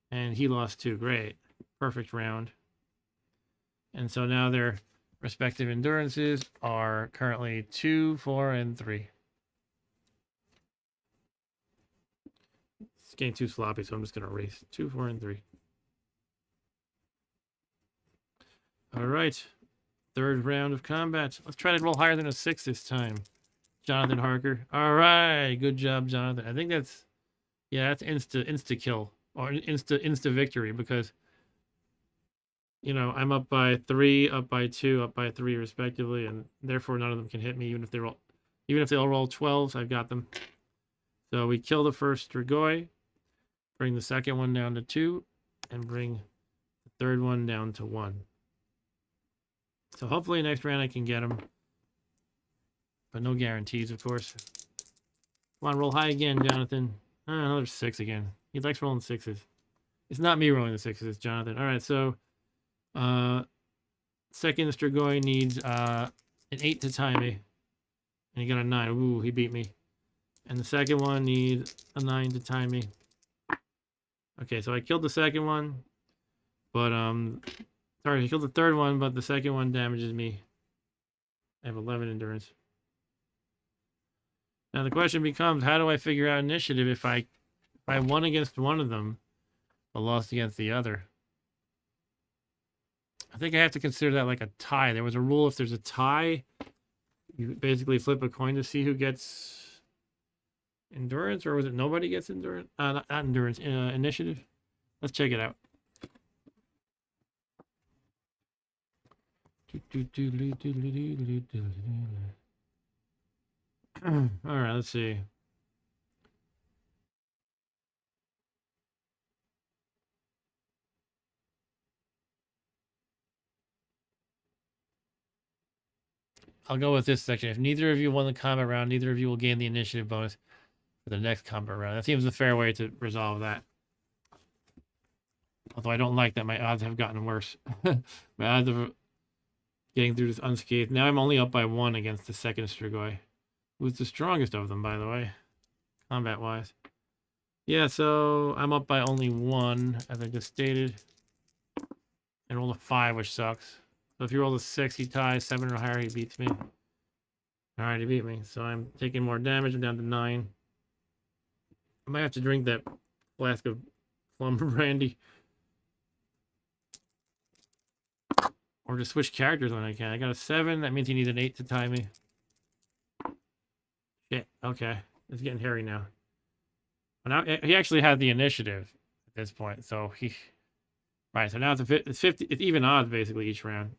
And he lost 2. Great. Perfect round. And so now they're respective endurances are currently 2, 4, and 3. It's getting too sloppy, so I'm just going to erase 2, 4, and 3. All right. Third round of combat. Let's try to roll higher than a 6 this time. Jonathan Harker. All right. Good job, Jonathan. I think that's, yeah, that's insta kill or insta victory because, you know, I'm up by 3, up by 2, up by 3 respectively, and therefore none of them can hit me even if they all roll 12s. I've got them. So we kill the first Dragoi, bring the second one down to 2, and bring the third one down to 1. So hopefully next round I can get him, but no guarantees, of course. Come on, roll high again, Jonathan. Another 6 again. He likes rolling 6s. It's not me rolling the 6s, it's Jonathan. All right, so second Strigoi needs an 8 to tie me, and he got a 9. Ooh, he beat me. And the second one needs a 9 to tie me. Okay, so I killed the second one, but sorry, I killed the third one, but the second one damages me. I have 11 endurance. Now the question becomes, how do I figure out initiative if I won against one of them, but lost against the other? I think I have to consider that like a tie. There was a rule, if there's a tie, you basically flip a coin to see who gets endurance, or was it nobody gets endurance? Not endurance, initiative. Let's check it out. All right, let's see. I'll go with this section. If neither of you won the combat round, neither of you will gain the initiative bonus for the next combat round. That seems a fair way to resolve that. Although I don't like that my odds have gotten worse. My odds of getting through this unscathed. Now I'm only up by 1 against the second Strigoi, who's the strongest of them, by the way, combat-wise. Yeah, so I'm up by only 1, as I just stated. I rolled a 5, which sucks. So if you roll a 6, he ties. 7 or higher, he beats me. Alright, he beat me. So I'm taking more damage. I'm down to 9. I might have to drink that flask of plum brandy. Or just switch characters when I can. I got a 7. That means he needs an 8 to tie me. Shit. Okay. It's getting hairy now. Well, now he actually had the initiative at this point. So he... Right, so now it's 50. It's even odds, basically, each round.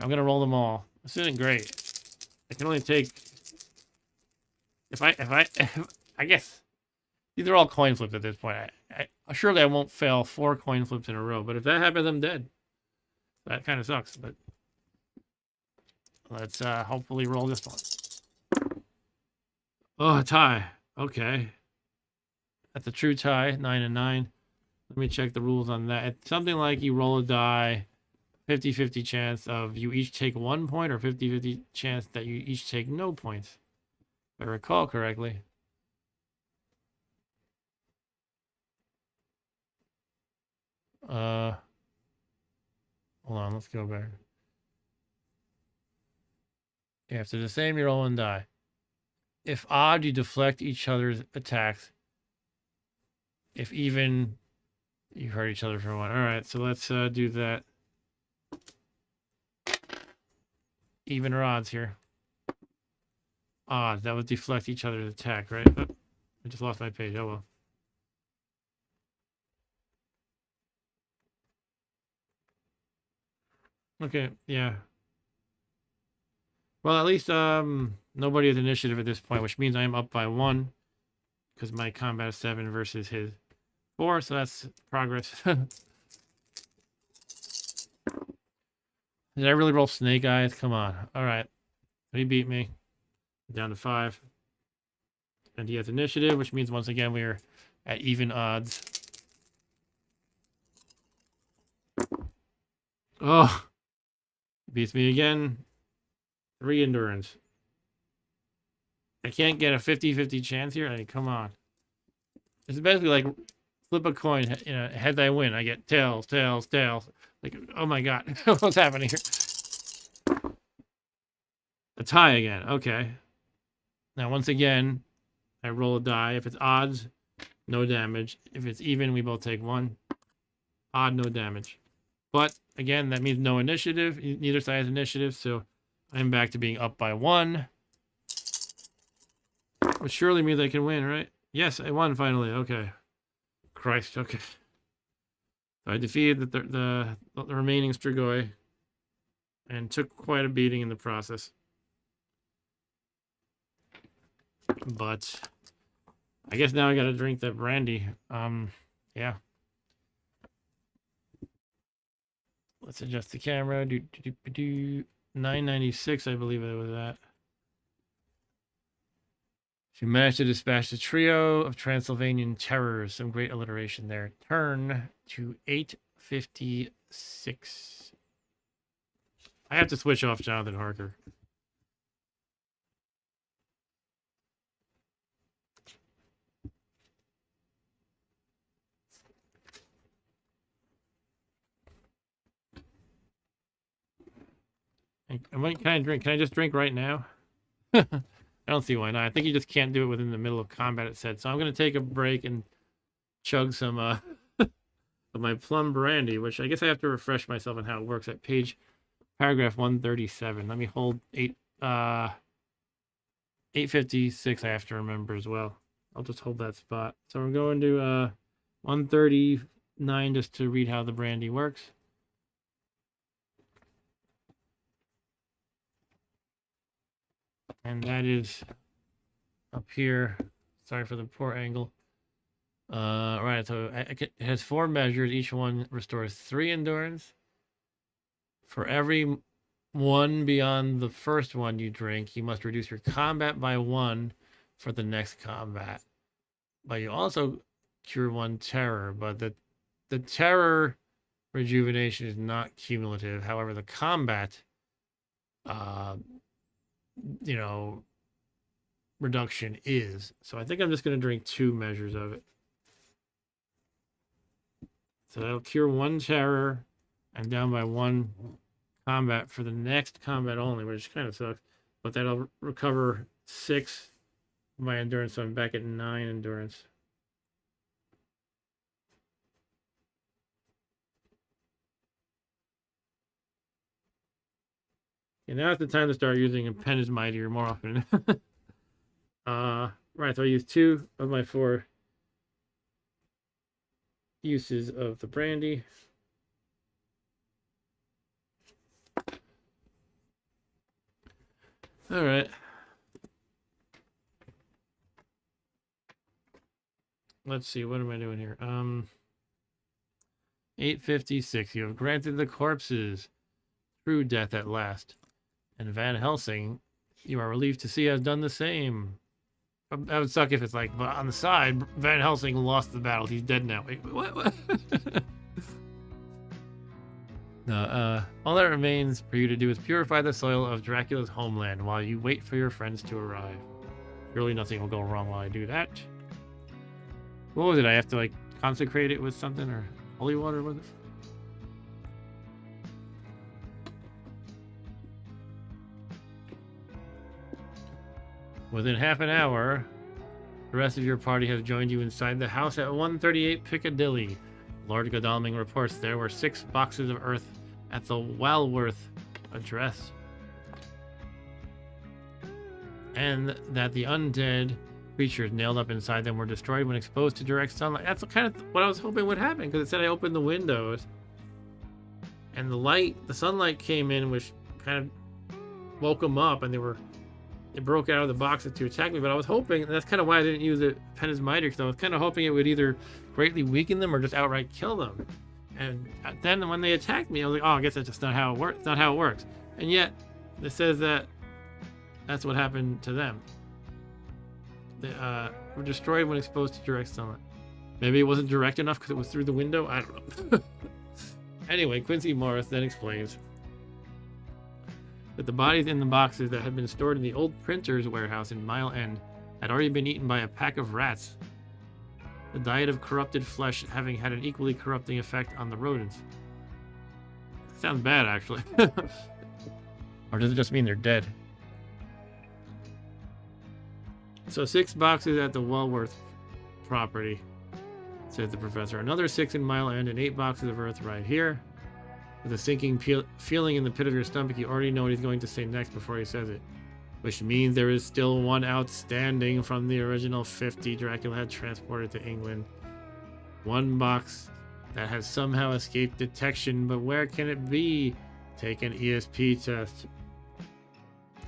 I'm going to roll them all. This isn't great. I can only take... I guess... These are all coin flips at this point. Surely I won't fail 4 coin flips in a row. But if that happens, I'm dead. That kind of sucks, but... Let's hopefully roll this one. Oh, a tie. Okay. That's a true tie. 9 and 9. Let me check the rules on that. It's something like you roll a die, 50-50 chance of you each take 1 point, or 50-50 chance that you each take no points. If I recall correctly. Hold on, let's go back. Yeah, after the same, you roll and die. If odd, you deflect each other's attacks. If even, you hurt each other for 1. All right, so let's do that. Even or odds here? Odds. That would deflect each other's attack, right? Oh, I just lost my page. Oh well. Okay, yeah. Well, at least nobody has initiative at this point, which means I am up by 1 because my combat is 7 versus his 4, so that's progress. Did I really roll snake eyes? Come on. All right. He beat me. Down to 5. And he has initiative, which means once again we're at even odds. Oh. Beats me again. 3 endurance. I can't get a 50-50 chance here. I mean, come on. It's basically like flip a coin. You know, heads I win. I get tails, tails, tails. Like, oh my god. What's happening here? A tie again. Okay. Now, once again, I roll a die. If it's odds, no damage. If it's even, we both take 1. Odd, no damage. But, again, that means no initiative. Neither side has initiative, so I'm back to being up by 1. Which surely means I can win, right? Yes, I won finally. Okay. Christ, okay. So I defeated the remaining Strigoi and took quite a beating in the process. But I guess now I gotta drink that brandy. Yeah. Let's adjust the camera. 996, I believe it was at. She managed to dispatch the trio of Transylvanian terrors. Some great alliteration there. Turn to 856. I have to switch off Jonathan Harker. Can I drink? Can I just drink right now? I don't see why not. I think you just can't do it within the middle of combat, it said. So I'm going to take a break and chug some of my plum brandy, which I guess I have to refresh myself on how it works at paragraph 137. Let me hold 856 I have to remember as well. I'll just hold that spot. So we're going to 139 just to read how the brandy works. And that is up here. Sorry for the poor angle. Right, so it has 4 measures. Each one restores 3 endurance. For every 1 beyond the first one you drink, you must reduce your combat by 1 for the next combat. But you also cure 1 terror. But the terror rejuvenation is not cumulative. However, the combat, you know, reduction is. So I think I'm just going to drink 2 measures of it. So that'll cure 1 terror and down by 1 combat for the next combat only, which kind of sucks. But that'll recover 6 of my endurance, so I'm back at 9 endurance. And now it's the time to start using a pen is mightier more often. Right, so I use 2 of my 4 uses of the brandy. All right. Let's see, what am I doing here? 856. You have granted the corpses true death at last. And Van Helsing, you are relieved to see, has done the same. That would suck if it's like, but on the side, Van Helsing lost the battle. He's dead now. Wait, what? No, all that remains for you to do is purify the soil of Dracula's homeland while you wait for your friends to arrive. Surely nothing will go wrong while I do that. What was it? I have to like consecrate it with something or holy water with it? Within half an hour, the rest of your party has joined you inside the house at 138 Piccadilly. Lord Godalming reports there were 6 boxes of earth at the Walworth address. And that the undead creatures nailed up inside them were destroyed when exposed to direct sunlight. That's kind of what I was hoping would happen, because it said I opened the windows. And the sunlight came in, which kind of woke them up, and they broke out of the boxes to attack me. But I was hoping, and that's kind of why I didn't use the pen is mightier, because I was kind of hoping it would either greatly weaken them or just outright kill them. And then when they attacked me, I was like, oh, I guess that's just not how it works. Not how it works. And yet, it says that that's what happened to them. They were destroyed when exposed to direct sunlight. Maybe it wasn't direct enough because it was through the window. I don't know. Anyway, Quincy Morris then explains that the bodies in the boxes that had been stored in the old printer's warehouse in Mile End had already been eaten by a pack of rats. The diet of corrupted flesh having had an equally corrupting effect on the rodents. Sounds bad, actually. Or does it just mean they're dead? So 6 boxes at the Walworth property, says the professor. Another 6 in Mile End and 8 boxes of earth right here. With a sinking feeling in the pit of your stomach, you already know what he's going to say next before he says it. Which means there is still 1 outstanding from the original 50 Dracula had transported to England. 1 box that has somehow escaped detection, but where can it be? Take an ESP test.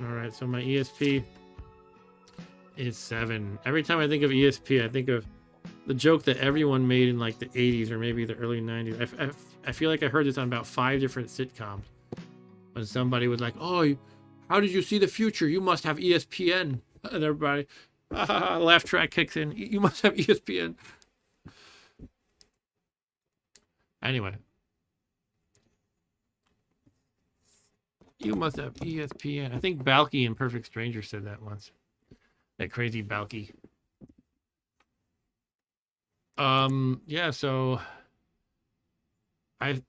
Alright, so my ESP is 7. Every time I think of ESP, I think of the joke that everyone made in like the 80s or maybe the early 90s. I feel like I heard this on about 5 different sitcoms. When somebody was like, oh, how did you see the future? You must have ESPN. And everybody, laugh track kicks in. You must have ESPN. Anyway. You must have ESPN. I think Balky in Perfect Stranger said that once. That crazy Balky. Yeah, so I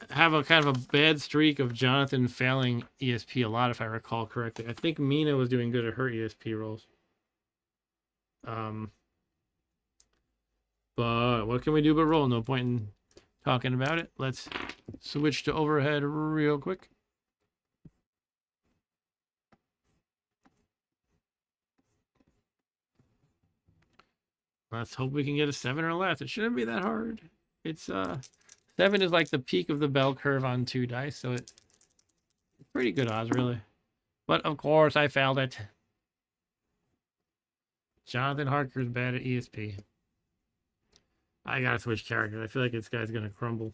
have a kind of a bad streak of Jonathan failing ESP a lot, if I recall correctly. I think Mina was doing good at her ESP rolls. But what can we do but roll? No point in talking about it. Let's switch to overhead real quick. Let's hope we can get a 7 or less. It shouldn't be that hard. It's 7 is like the peak of the bell curve on 2 dice, so it's pretty good odds, really. But of course, I failed it. Jonathan Harker's bad at ESP. I gotta switch characters. I feel like this guy's gonna crumble.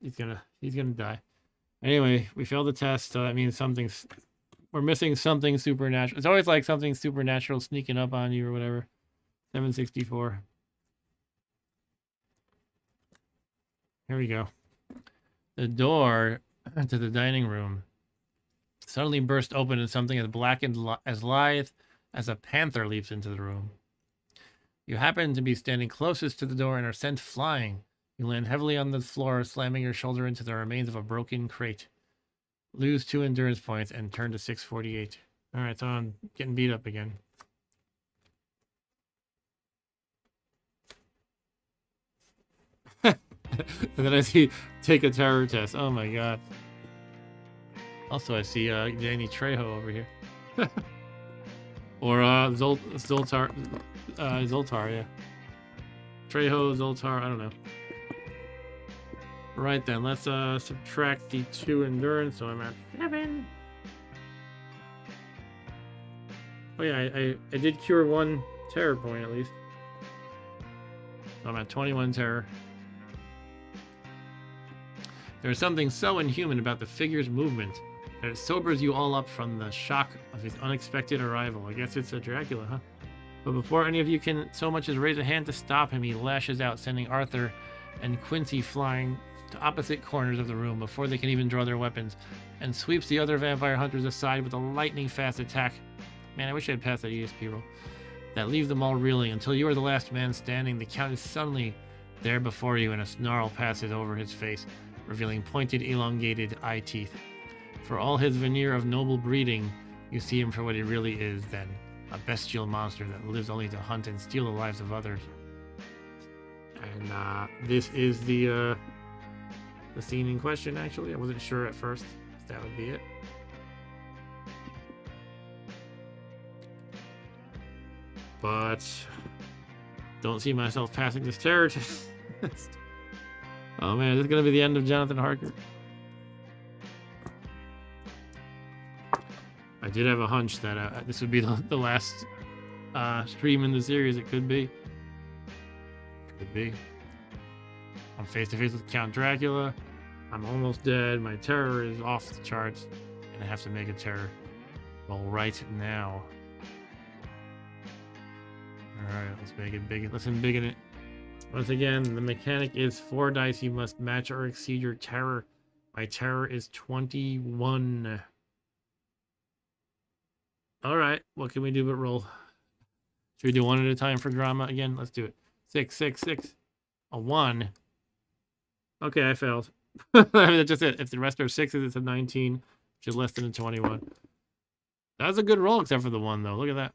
He's gonna die. Anyway, we failed the test, so that means we're missing something supernatural. It's always like something supernatural sneaking up on you or whatever. 764. Here we go. The door to the dining room suddenly burst open and something as black and as lithe as a panther leaps into the room. You happen to be standing closest to the door and are sent flying. You land heavily on the floor, slamming your shoulder into the remains of a broken crate. Lose 2 endurance points and turn to 648. Alright, so I'm getting beat up again. And then I see take a terror test. Oh my god. Also, I see Danny Trejo over here. Or Zoltar, yeah. Trejo, Zoltar, I don't know. Right then, let's subtract the 2 endurance, so I'm at 7. Oh yeah, I did cure 1 terror point at least. So I'm at 21 terror. There's something so inhuman about the figure's movement that it sobers you all up from the shock of his unexpected arrival. I guess it's a Dracula, huh? But before any of you can so much as raise a hand to stop him, he lashes out, sending Arthur and Quincy flying to opposite corners of the room before they can even draw their weapons, and sweeps the other vampire hunters aside with a lightning-fast attack. Man, I wish I had passed that ESP roll. That leaves them all reeling until you are the last man standing. The Count is suddenly there before you, and a snarl passes over his face, revealing pointed, elongated eye teeth. For all his veneer of noble breeding, you see him for what he really is then, a bestial monster that lives only to hunt and steal the lives of others. And this is the scene in question, actually. I wasn't sure at first if that would be it. But don't see myself passing this terror test. Oh man, is this gonna be the end of Jonathan Harker? I did have a hunch that this would be the last stream in the series. It could be. Could be. I'm face to face with Count Dracula. I'm almost dead. My terror is off the charts, and I have to make a terror roll right now. All right, let's make it big. Let's embiggen it. Once again, the mechanic is 4 dice. You must match or exceed your terror. My terror is 21. All right, what can we do but roll? Should we do 1 at a time for drama again? Let's do it. 6, 6, 6. A 1. Okay, I failed. I mean, that's just it. If the rest are 6s, it's a 19, which is less than a 21. That was a good roll, except for the 1, though. Look at that.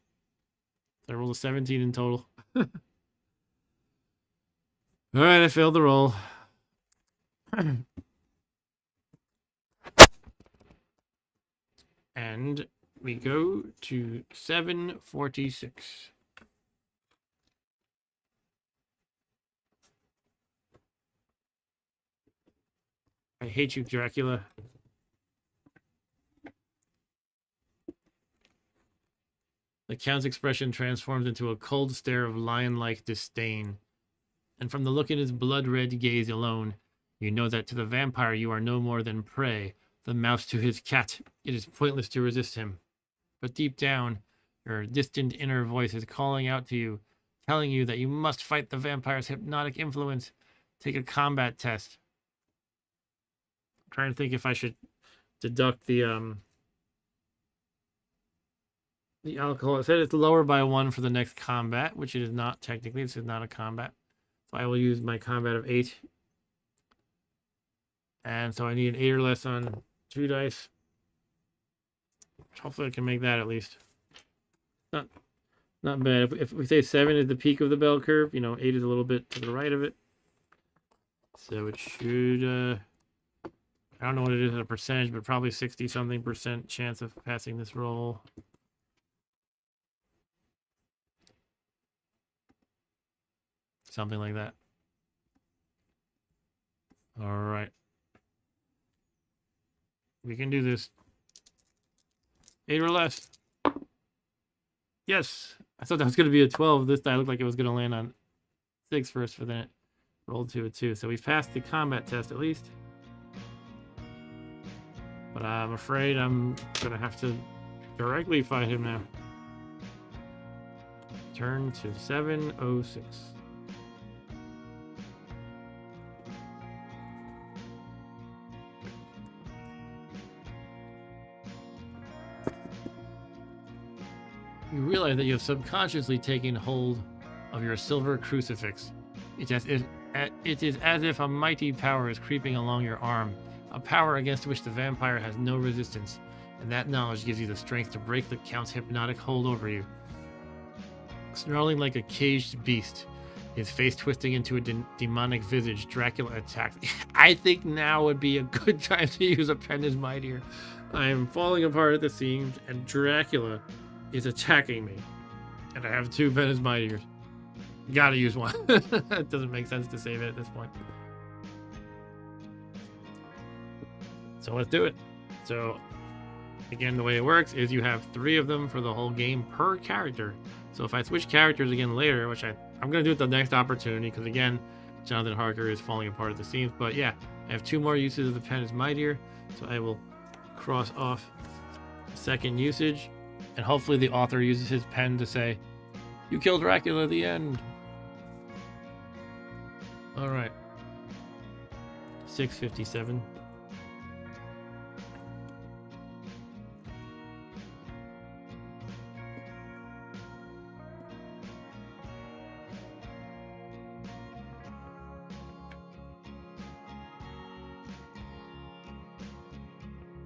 I rolled a 17 in total. All right, I failed the roll. And we go to 746. I hate you, Dracula. The Count's expression transforms into a cold stare of lion-like disdain. And from the look in his blood-red gaze alone, you know that to the vampire you are no more than prey, the mouse to his cat. It is pointless to resist him. But deep down, your distant inner voice is calling out to you, telling you that you must fight the vampire's hypnotic influence. Take a combat test. I'm trying to think if I should deduct the alcohol. It said it's lower by 1 for the next combat, which it is not technically. This is not a combat. So I will use my combat of 8. And so I need an 8 or less on 2 dice. Hopefully I can make that at least. Not bad. If we say 7 is the peak of the bell curve, 8 is a little bit to the right of it. So it should, I don't know what it is in a percentage, but probably 60-something% chance of passing this roll. Something like that. All right. We can do this. 8 or less. Yes. I thought that was going to be a 12. This die looked like it was going to land on 6 first, but then it rolled to a 2. So we've passed the combat test at least. But I'm afraid I'm going to have to directly fight him now. Turn to 706. You realize that you have subconsciously taken hold of your silver crucifix. It is as if a mighty power is creeping along your arm, a power against which the vampire has no resistance, and that knowledge gives you the strength to break the Count's hypnotic hold over you. Snarling like a caged beast, his face twisting into a demonic visage, Dracula attacks. I think now would be a good time to use a pen is mightier. I am falling apart at the seams, and Dracula is attacking me. And I have 2 pen is mightiers. Gotta use one. It doesn't make sense to save it at this point. So let's do it. So again, the way it works is you have 3 of them for the whole game per character. So if I switch characters again later, which I'm going to do it the next opportunity, because again, Jonathan Harker is falling apart at the seams. But yeah, I have 2 more uses of the pen is mightier. So I will cross off the second usage. And hopefully the author uses his pen to say, "You killed Dracula at the end." All right. 657.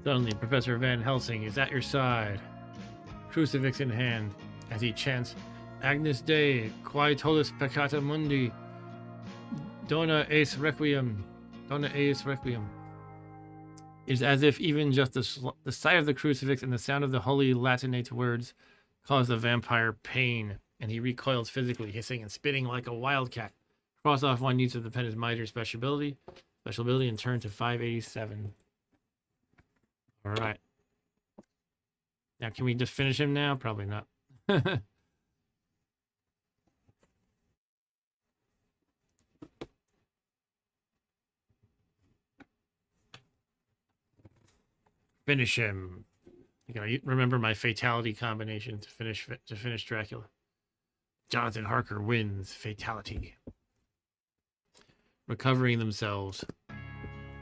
Suddenly, Professor Van Helsing is at your side, crucifix in hand, as he chants, "Agnus Dei, quae tollis peccata mundi, dona eis requiem, dona eis requiem." It is as if even just the sight of the crucifix and the sound of the holy Latinate words cause the vampire pain, and he recoils physically, hissing and spitting like a wildcat. Cross off 1 use of the pen is mightier special ability, and turn to 587. All right. Now, can we just finish him now? Probably not. Finish him. I gotta remember my fatality combination to finish Dracula. Jonathan Harker wins fatality. Recovering themselves,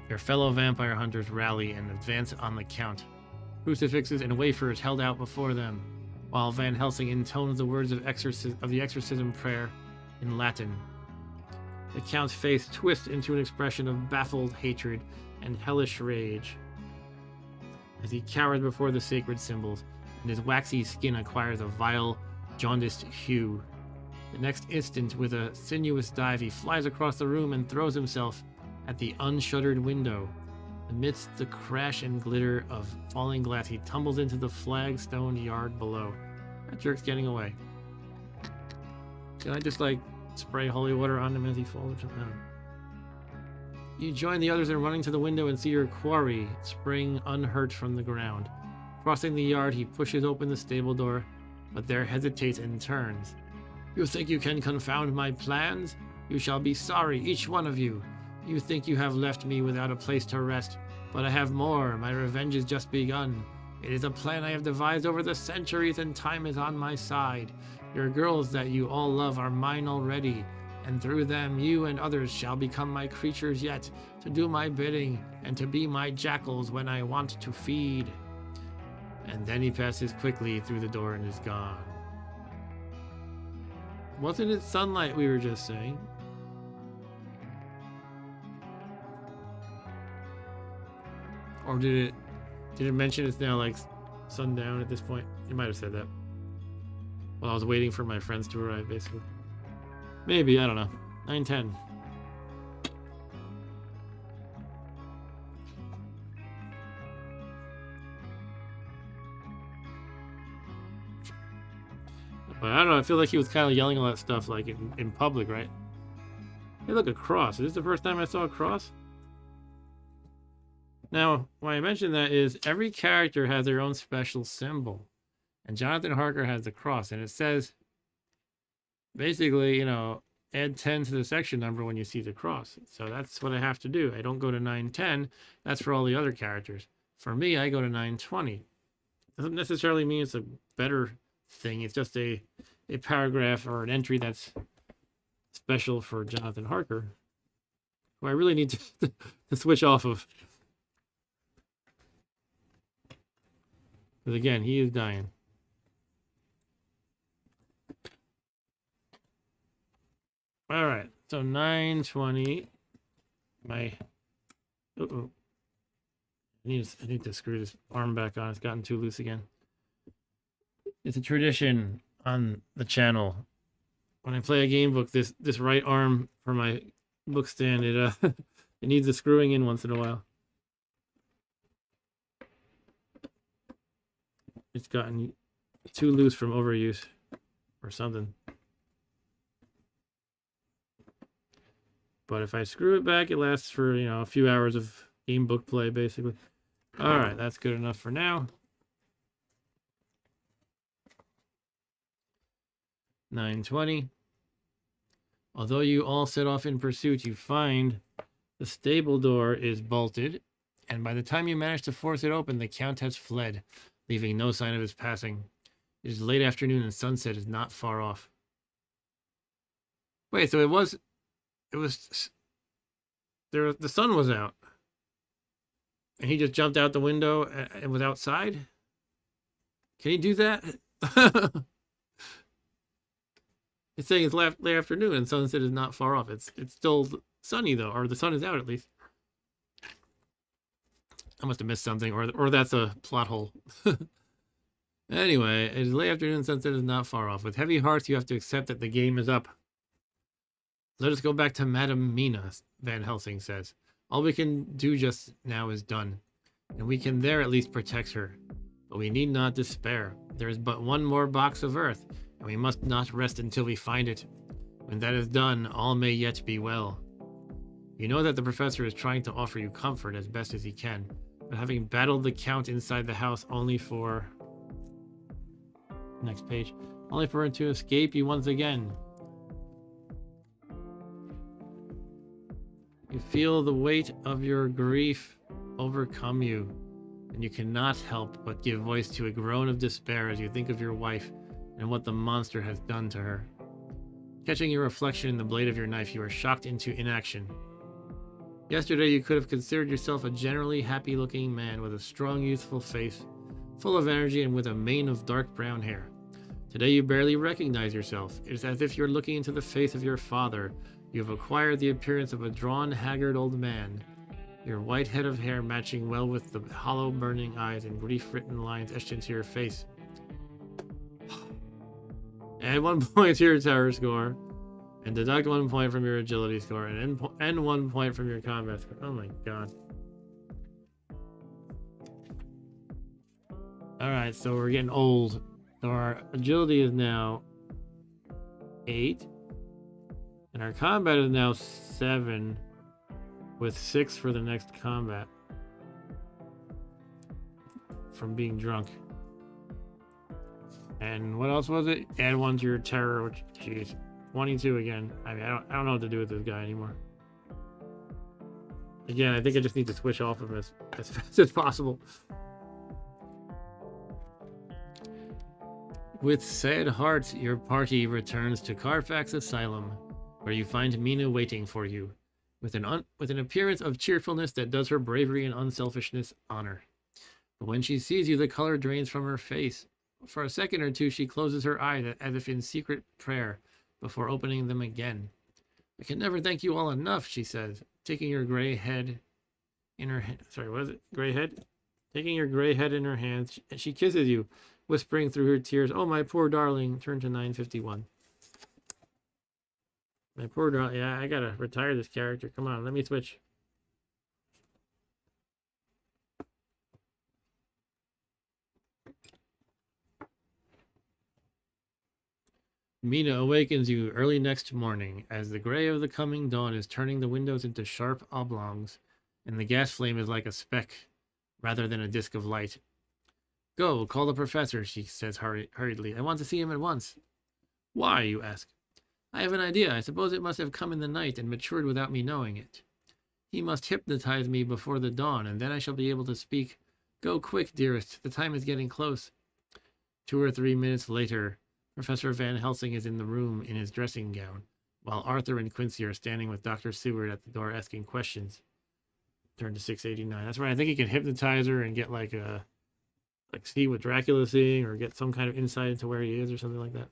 your fellow vampire hunters rally and advance on the Count. Crucifixes and wafers held out before them, while Van Helsing intones the words of the exorcism prayer in Latin. The Count's face twists into an expression of baffled hatred and hellish rage as he cowers before the sacred symbols, and his waxy skin acquires a vile, jaundiced hue. The next instant, with a sinuous dive, he flies across the room and throws himself at the unshuttered window. Amidst the crash and glitter of falling glass, he tumbles into the flag-stoned yard below. That jerk's getting away. Can I just, like, spray holy water on him as he falls or something? You join the others in running to the window and see your quarry spring unhurt from the ground. Crossing the yard, he pushes open the stable door, but there hesitates and turns. "You think you can confound my plans? You shall be sorry, each one of you. You think you have left me without a place to rest, but I have more. My revenge is just begun. It is a plan I have devised over the centuries, and time is on my side. Your girls that you all love are mine already, and through them you and others shall become my creatures yet, to do my bidding, and to be my jackals when I want to feed." And then he passes quickly through the door and is gone. Wasn't it sunlight we were just saying? Or did it mention it's now like sundown at this point? It might have said that. While I was waiting for my friends to arrive, basically. Maybe, I don't know. 9:10. But I don't know, I feel like he was kind of yelling all that stuff like in public, right? Hey, look, a cross. Is this the first time I saw a cross? Now, why I mention that is every character has their own special symbol. And Jonathan Harker has the cross. And it says, basically, you know, add 10 to the section number when you see the cross. So that's what I have to do. I don't go to 910. That's for all the other characters. For me, I go to 920. Doesn't necessarily mean it's a better thing. It's just a paragraph or an entry that's special for Jonathan Harker, who I really need to switch off of. Because again, he is dying. All right, so 920. My I need to screw this arm back on. It's gotten too loose again. It's a tradition on the channel. When I play a game book, this right arm for my book stand, it it needs a screwing in once in a while. It's gotten too loose from overuse or something. But if I screw it back, it lasts for, you know, a few hours of game book play, basically. All right, that's good enough for now. 920. Although you all set off in pursuit, you find the stable door is bolted, and by the time you manage to force it open, the Count has fled, leaving no sign of his passing. It is late afternoon and sunset is not far off. Wait, so it was there, the sun was out, and he just jumped out the window and was outside? Can he do that? It's saying it's late afternoon and sunset is not far off. It's still sunny though, or the sun is out at least. I must have missed something, or that's a plot hole. Anyway, it is late afternoon, sunset is not far off. With heavy hearts, you have to accept that the game is up. Let us go back to Madame Mina, Van Helsing says. All we can do just now is done, and we can there at least protect her. But we need not despair. There is but one more box of earth, and we must not rest until we find it. When that is done, all may yet be well. You know that the professor is trying to offer you comfort as best as he can, but having battled the Count inside the house only for... Next page. Only for him to escape you once again. You feel the weight of your grief overcome you, and you cannot help but give voice to a groan of despair as you think of your wife and what the monster has done to her. Catching your reflection in the blade of your knife, you are shocked into inaction. Yesterday you could have considered yourself a generally happy-looking man with a strong, youthful face, full of energy and with a mane of dark brown hair. Today you barely recognize yourself. It is as if you're looking into the face of your father. You have acquired the appearance of a drawn, haggard old man, your white head of hair matching well with the hollow, burning eyes and grief-written lines etched into your face. Add 1 point to your terror score, and deduct 1 point from your agility score, and end 1 point from your combat score. Oh my god. Alright, so we're getting old. So our agility is now 8. And our combat is now 7, with 6 for the next combat. From being drunk. And what else was it? Add 1 to your terror, which, jeez, 22 again. I mean, I don't know what to do with this guy anymore. Again, I think I just need to switch off of him as fast as possible. With sad hearts, your party returns to Carfax Asylum, where you find Mina waiting for you, with an appearance of cheerfulness that does her bravery and unselfishness honor. But when she sees you, the color drains from her face. For a second or two, she closes her eyes as if in secret prayer, before opening them again. I can never thank you all enough, she says, taking your gray head in her hand. Sorry, what is it? Gray head? Taking your gray head in her hands, and she kisses you, whispering through her tears, "Oh, my poor darling." Turn to 951. My poor darling. Yeah, I gotta retire this character. Come on, let me switch. Mina awakens you early next morning as the gray of the coming dawn is turning the windows into sharp oblongs, and the gas flame is like a speck rather than a disk of light. Go, call the professor, she says hurriedly. I want to see him at once. Why, you ask? I have an idea. I suppose it must have come in the night and matured without me knowing it. He must hypnotize me before the dawn, and then I shall be able to speak. Go quick, dearest. The time is getting close. 2 or 3 minutes later, Professor Van Helsing is in the room in his dressing gown, while Arthur and Quincy are standing with Dr. Seward at the door asking questions. Turn to 689. That's right. I think he can hypnotize her and get like see what Dracula's seeing, or get some kind of insight into where he is or something like that.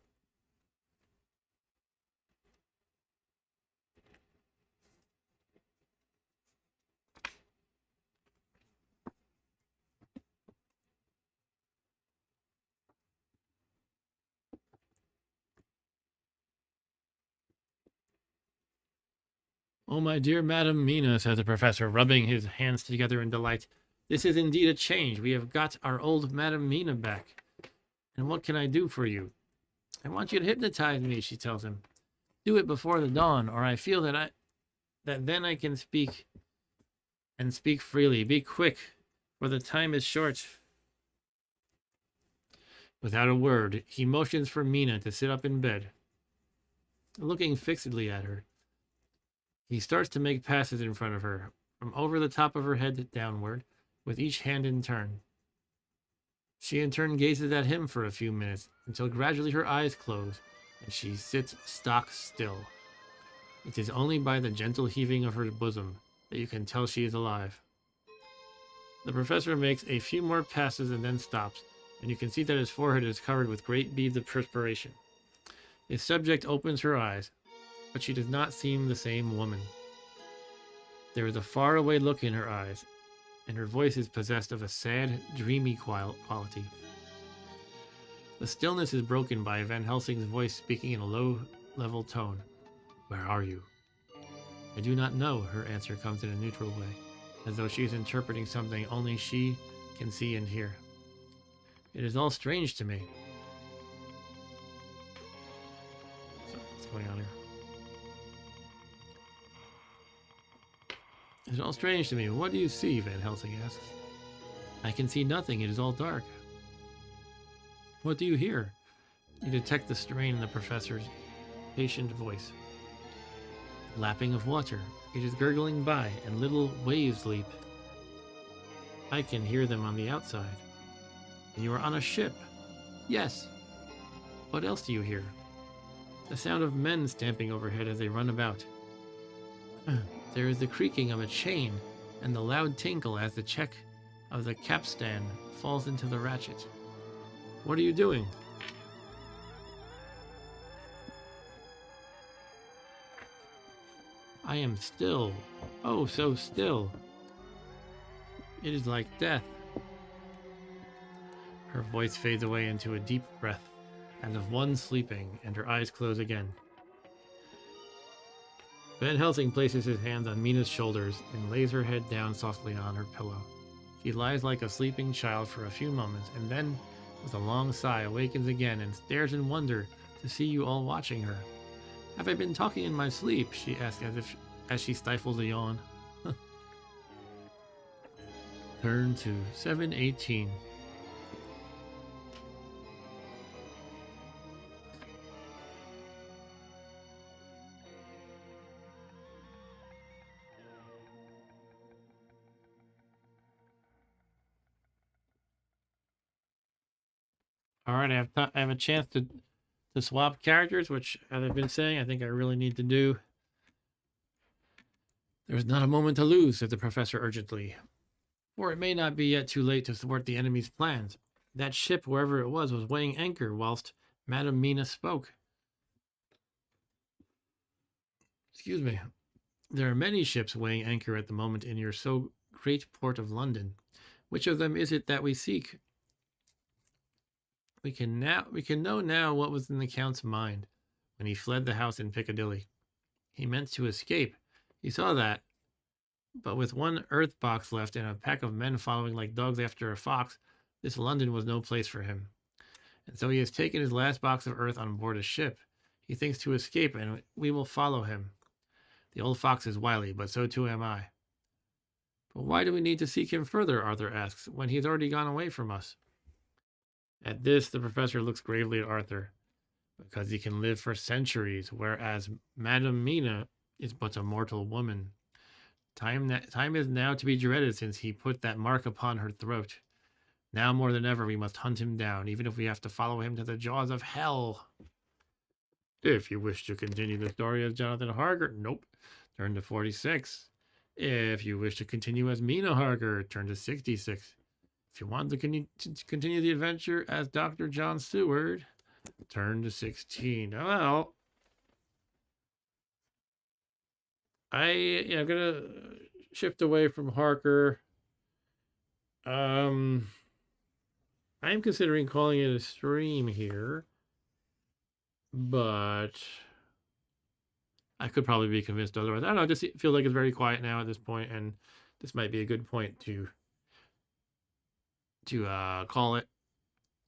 Oh, my dear Madam Mina, said the professor, rubbing his hands together in delight. This is indeed a change. We have got our old Madam Mina back. And what can I do for you? I want you to hypnotize me, she tells him. Do it before the dawn, or I feel that then I can speak and speak freely. Be quick, for the time is short. Without a word, he motions for Mina to sit up in bed. Looking fixedly at her, he starts to make passes in front of her, from over the top of her head downward, with each hand in turn. She in turn gazes at him for a few minutes, until gradually her eyes close, and she sits stock still. It is only by the gentle heaving of her bosom that you can tell she is alive. The professor makes a few more passes and then stops, and you can see that his forehead is covered with great beads of perspiration. His subject opens her eyes, but she does not seem the same woman. There is a faraway look in her eyes, and her voice is possessed of a sad, dreamy quality. The stillness is broken by Van Helsing's voice speaking in a low, level tone. Where are you? I do not know, her answer comes in a neutral way, as though she is interpreting something only she can see and hear. It is all strange to me. So, what's going on here? It is all strange to me. What do you see? Van Helsing asks. I can see nothing. It is all dark. What do you hear? You detect the strain in the professor's patient voice. Lapping of water. It is gurgling by, and little waves leap. I can hear them on the outside. And you are on a ship. Yes. What else do you hear? The sound of men stamping overhead as they run about. There is the creaking of a chain, and the loud tinkle as the check of the capstan falls into the ratchet. What are you doing? I am still. Oh, so still. It is like death. Her voice fades away into a deep breath, as of one sleeping, and her eyes close again. Van Helsing places his hands on Mina's shoulders and lays her head down softly on her pillow. She lies like a sleeping child for a few moments, and then, with a long sigh, awakens again and stares in wonder to see you all watching her. Have I been talking in my sleep? She asks as she stifles a yawn. Turn to 718. All right, I have a chance to swap characters, which, as I've been saying, I think I really need to do. There is not a moment to lose, said the professor urgently, for it may not be yet too late to thwart the enemy's plans. That ship, wherever it was weighing anchor whilst Madam Mina spoke. Excuse me. There are many ships weighing anchor at the moment in your so great port of London. Which of them is it that we seek? We can know now what was in the Count's mind when he fled the house in Piccadilly. He meant to escape. He saw that. But with one earth box left and a pack of men following like dogs after a fox, this London was no place for him. And so he has taken his last box of earth on board a ship. He thinks to escape, and we will follow him. The old fox is wily, but so too am I. But why do we need to seek him further, Arthur asks, when he has already gone away from us? At this, the professor looks gravely at Arthur. Because he can live for centuries, whereas Madam Mina is but a mortal woman. Time is now to be dreaded since he put that mark upon her throat. Now more than ever we must hunt him down, even if we have to follow him to the jaws of hell. If you wish to continue the story as Jonathan Harker, nope, turn to 46. If you wish to continue as Mina Harker, turn to 66. If you want to continue the adventure as Dr. John Stewart, turn to 16. Well, I'm gonna shift away from Harker. I'm considering calling it a stream here, but I could probably be convinced otherwise. I don't know. It just feels like it's very quiet now at this point, and this might be a good point to call it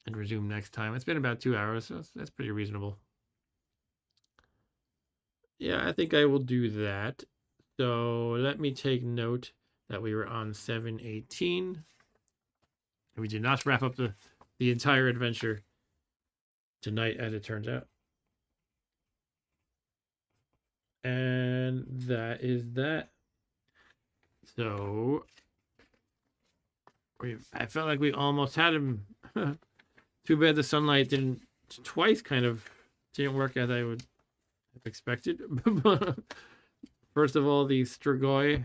and resume next time. It's been about 2 hours, so that's pretty reasonable. Yeah, I think I will do that. So let me take note that we were on 718. We did not wrap up the entire adventure tonight, as it turns out. And that is that. So I felt like we almost had him. Too bad the sunlight didn't twice kind of didn't work as I would have expected. First of all, the Strigoi.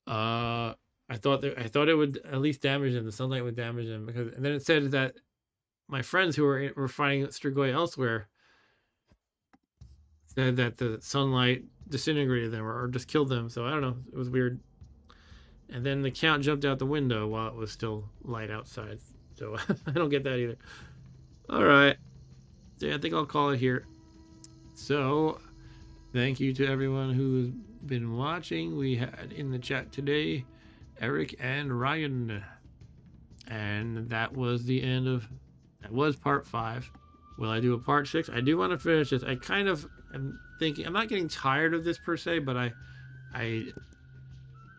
I thought it would at least damage him. The sunlight would damage him, because and then it said that my friends who were fighting Strigoi elsewhere said that the sunlight disintegrated them or just killed them. So I don't know. It was weird. And then the count jumped out the window while it was still light outside. So I don't get that either. All right. Yeah, I think I'll call it here. So thank you to everyone who's been watching. We had in the chat today Eric and Ryan. And that was the end of, that was part 5. Will I do a part 6? I do want to finish this. I kind of am thinking, I'm not getting tired of this per se, but I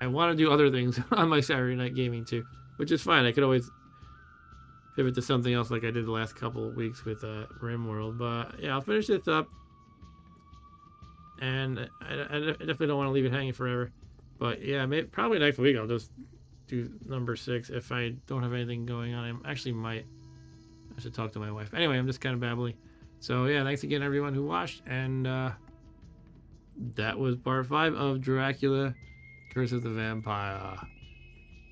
want to do other things on my Saturday night gaming too, which is fine. I could always pivot to something else like I did the last couple of weeks with RimWorld. But yeah, I'll finish this up. And I definitely don't want to leave it hanging forever. But yeah, probably next week I'll just do number 6 if I don't have anything going on. I actually might. I should talk to my wife. Anyway, I'm just kind of babbling. So yeah, thanks again everyone who watched. And that was part 5 of Dracula Curse of the Vampire.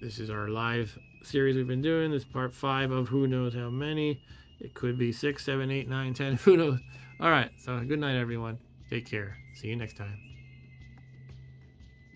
This is our live series we've been doing. This is part 5 of who knows how many. It could be 6, 7, 8, 9, 10. Who knows? All right. So good night, everyone. Take care. See you next time.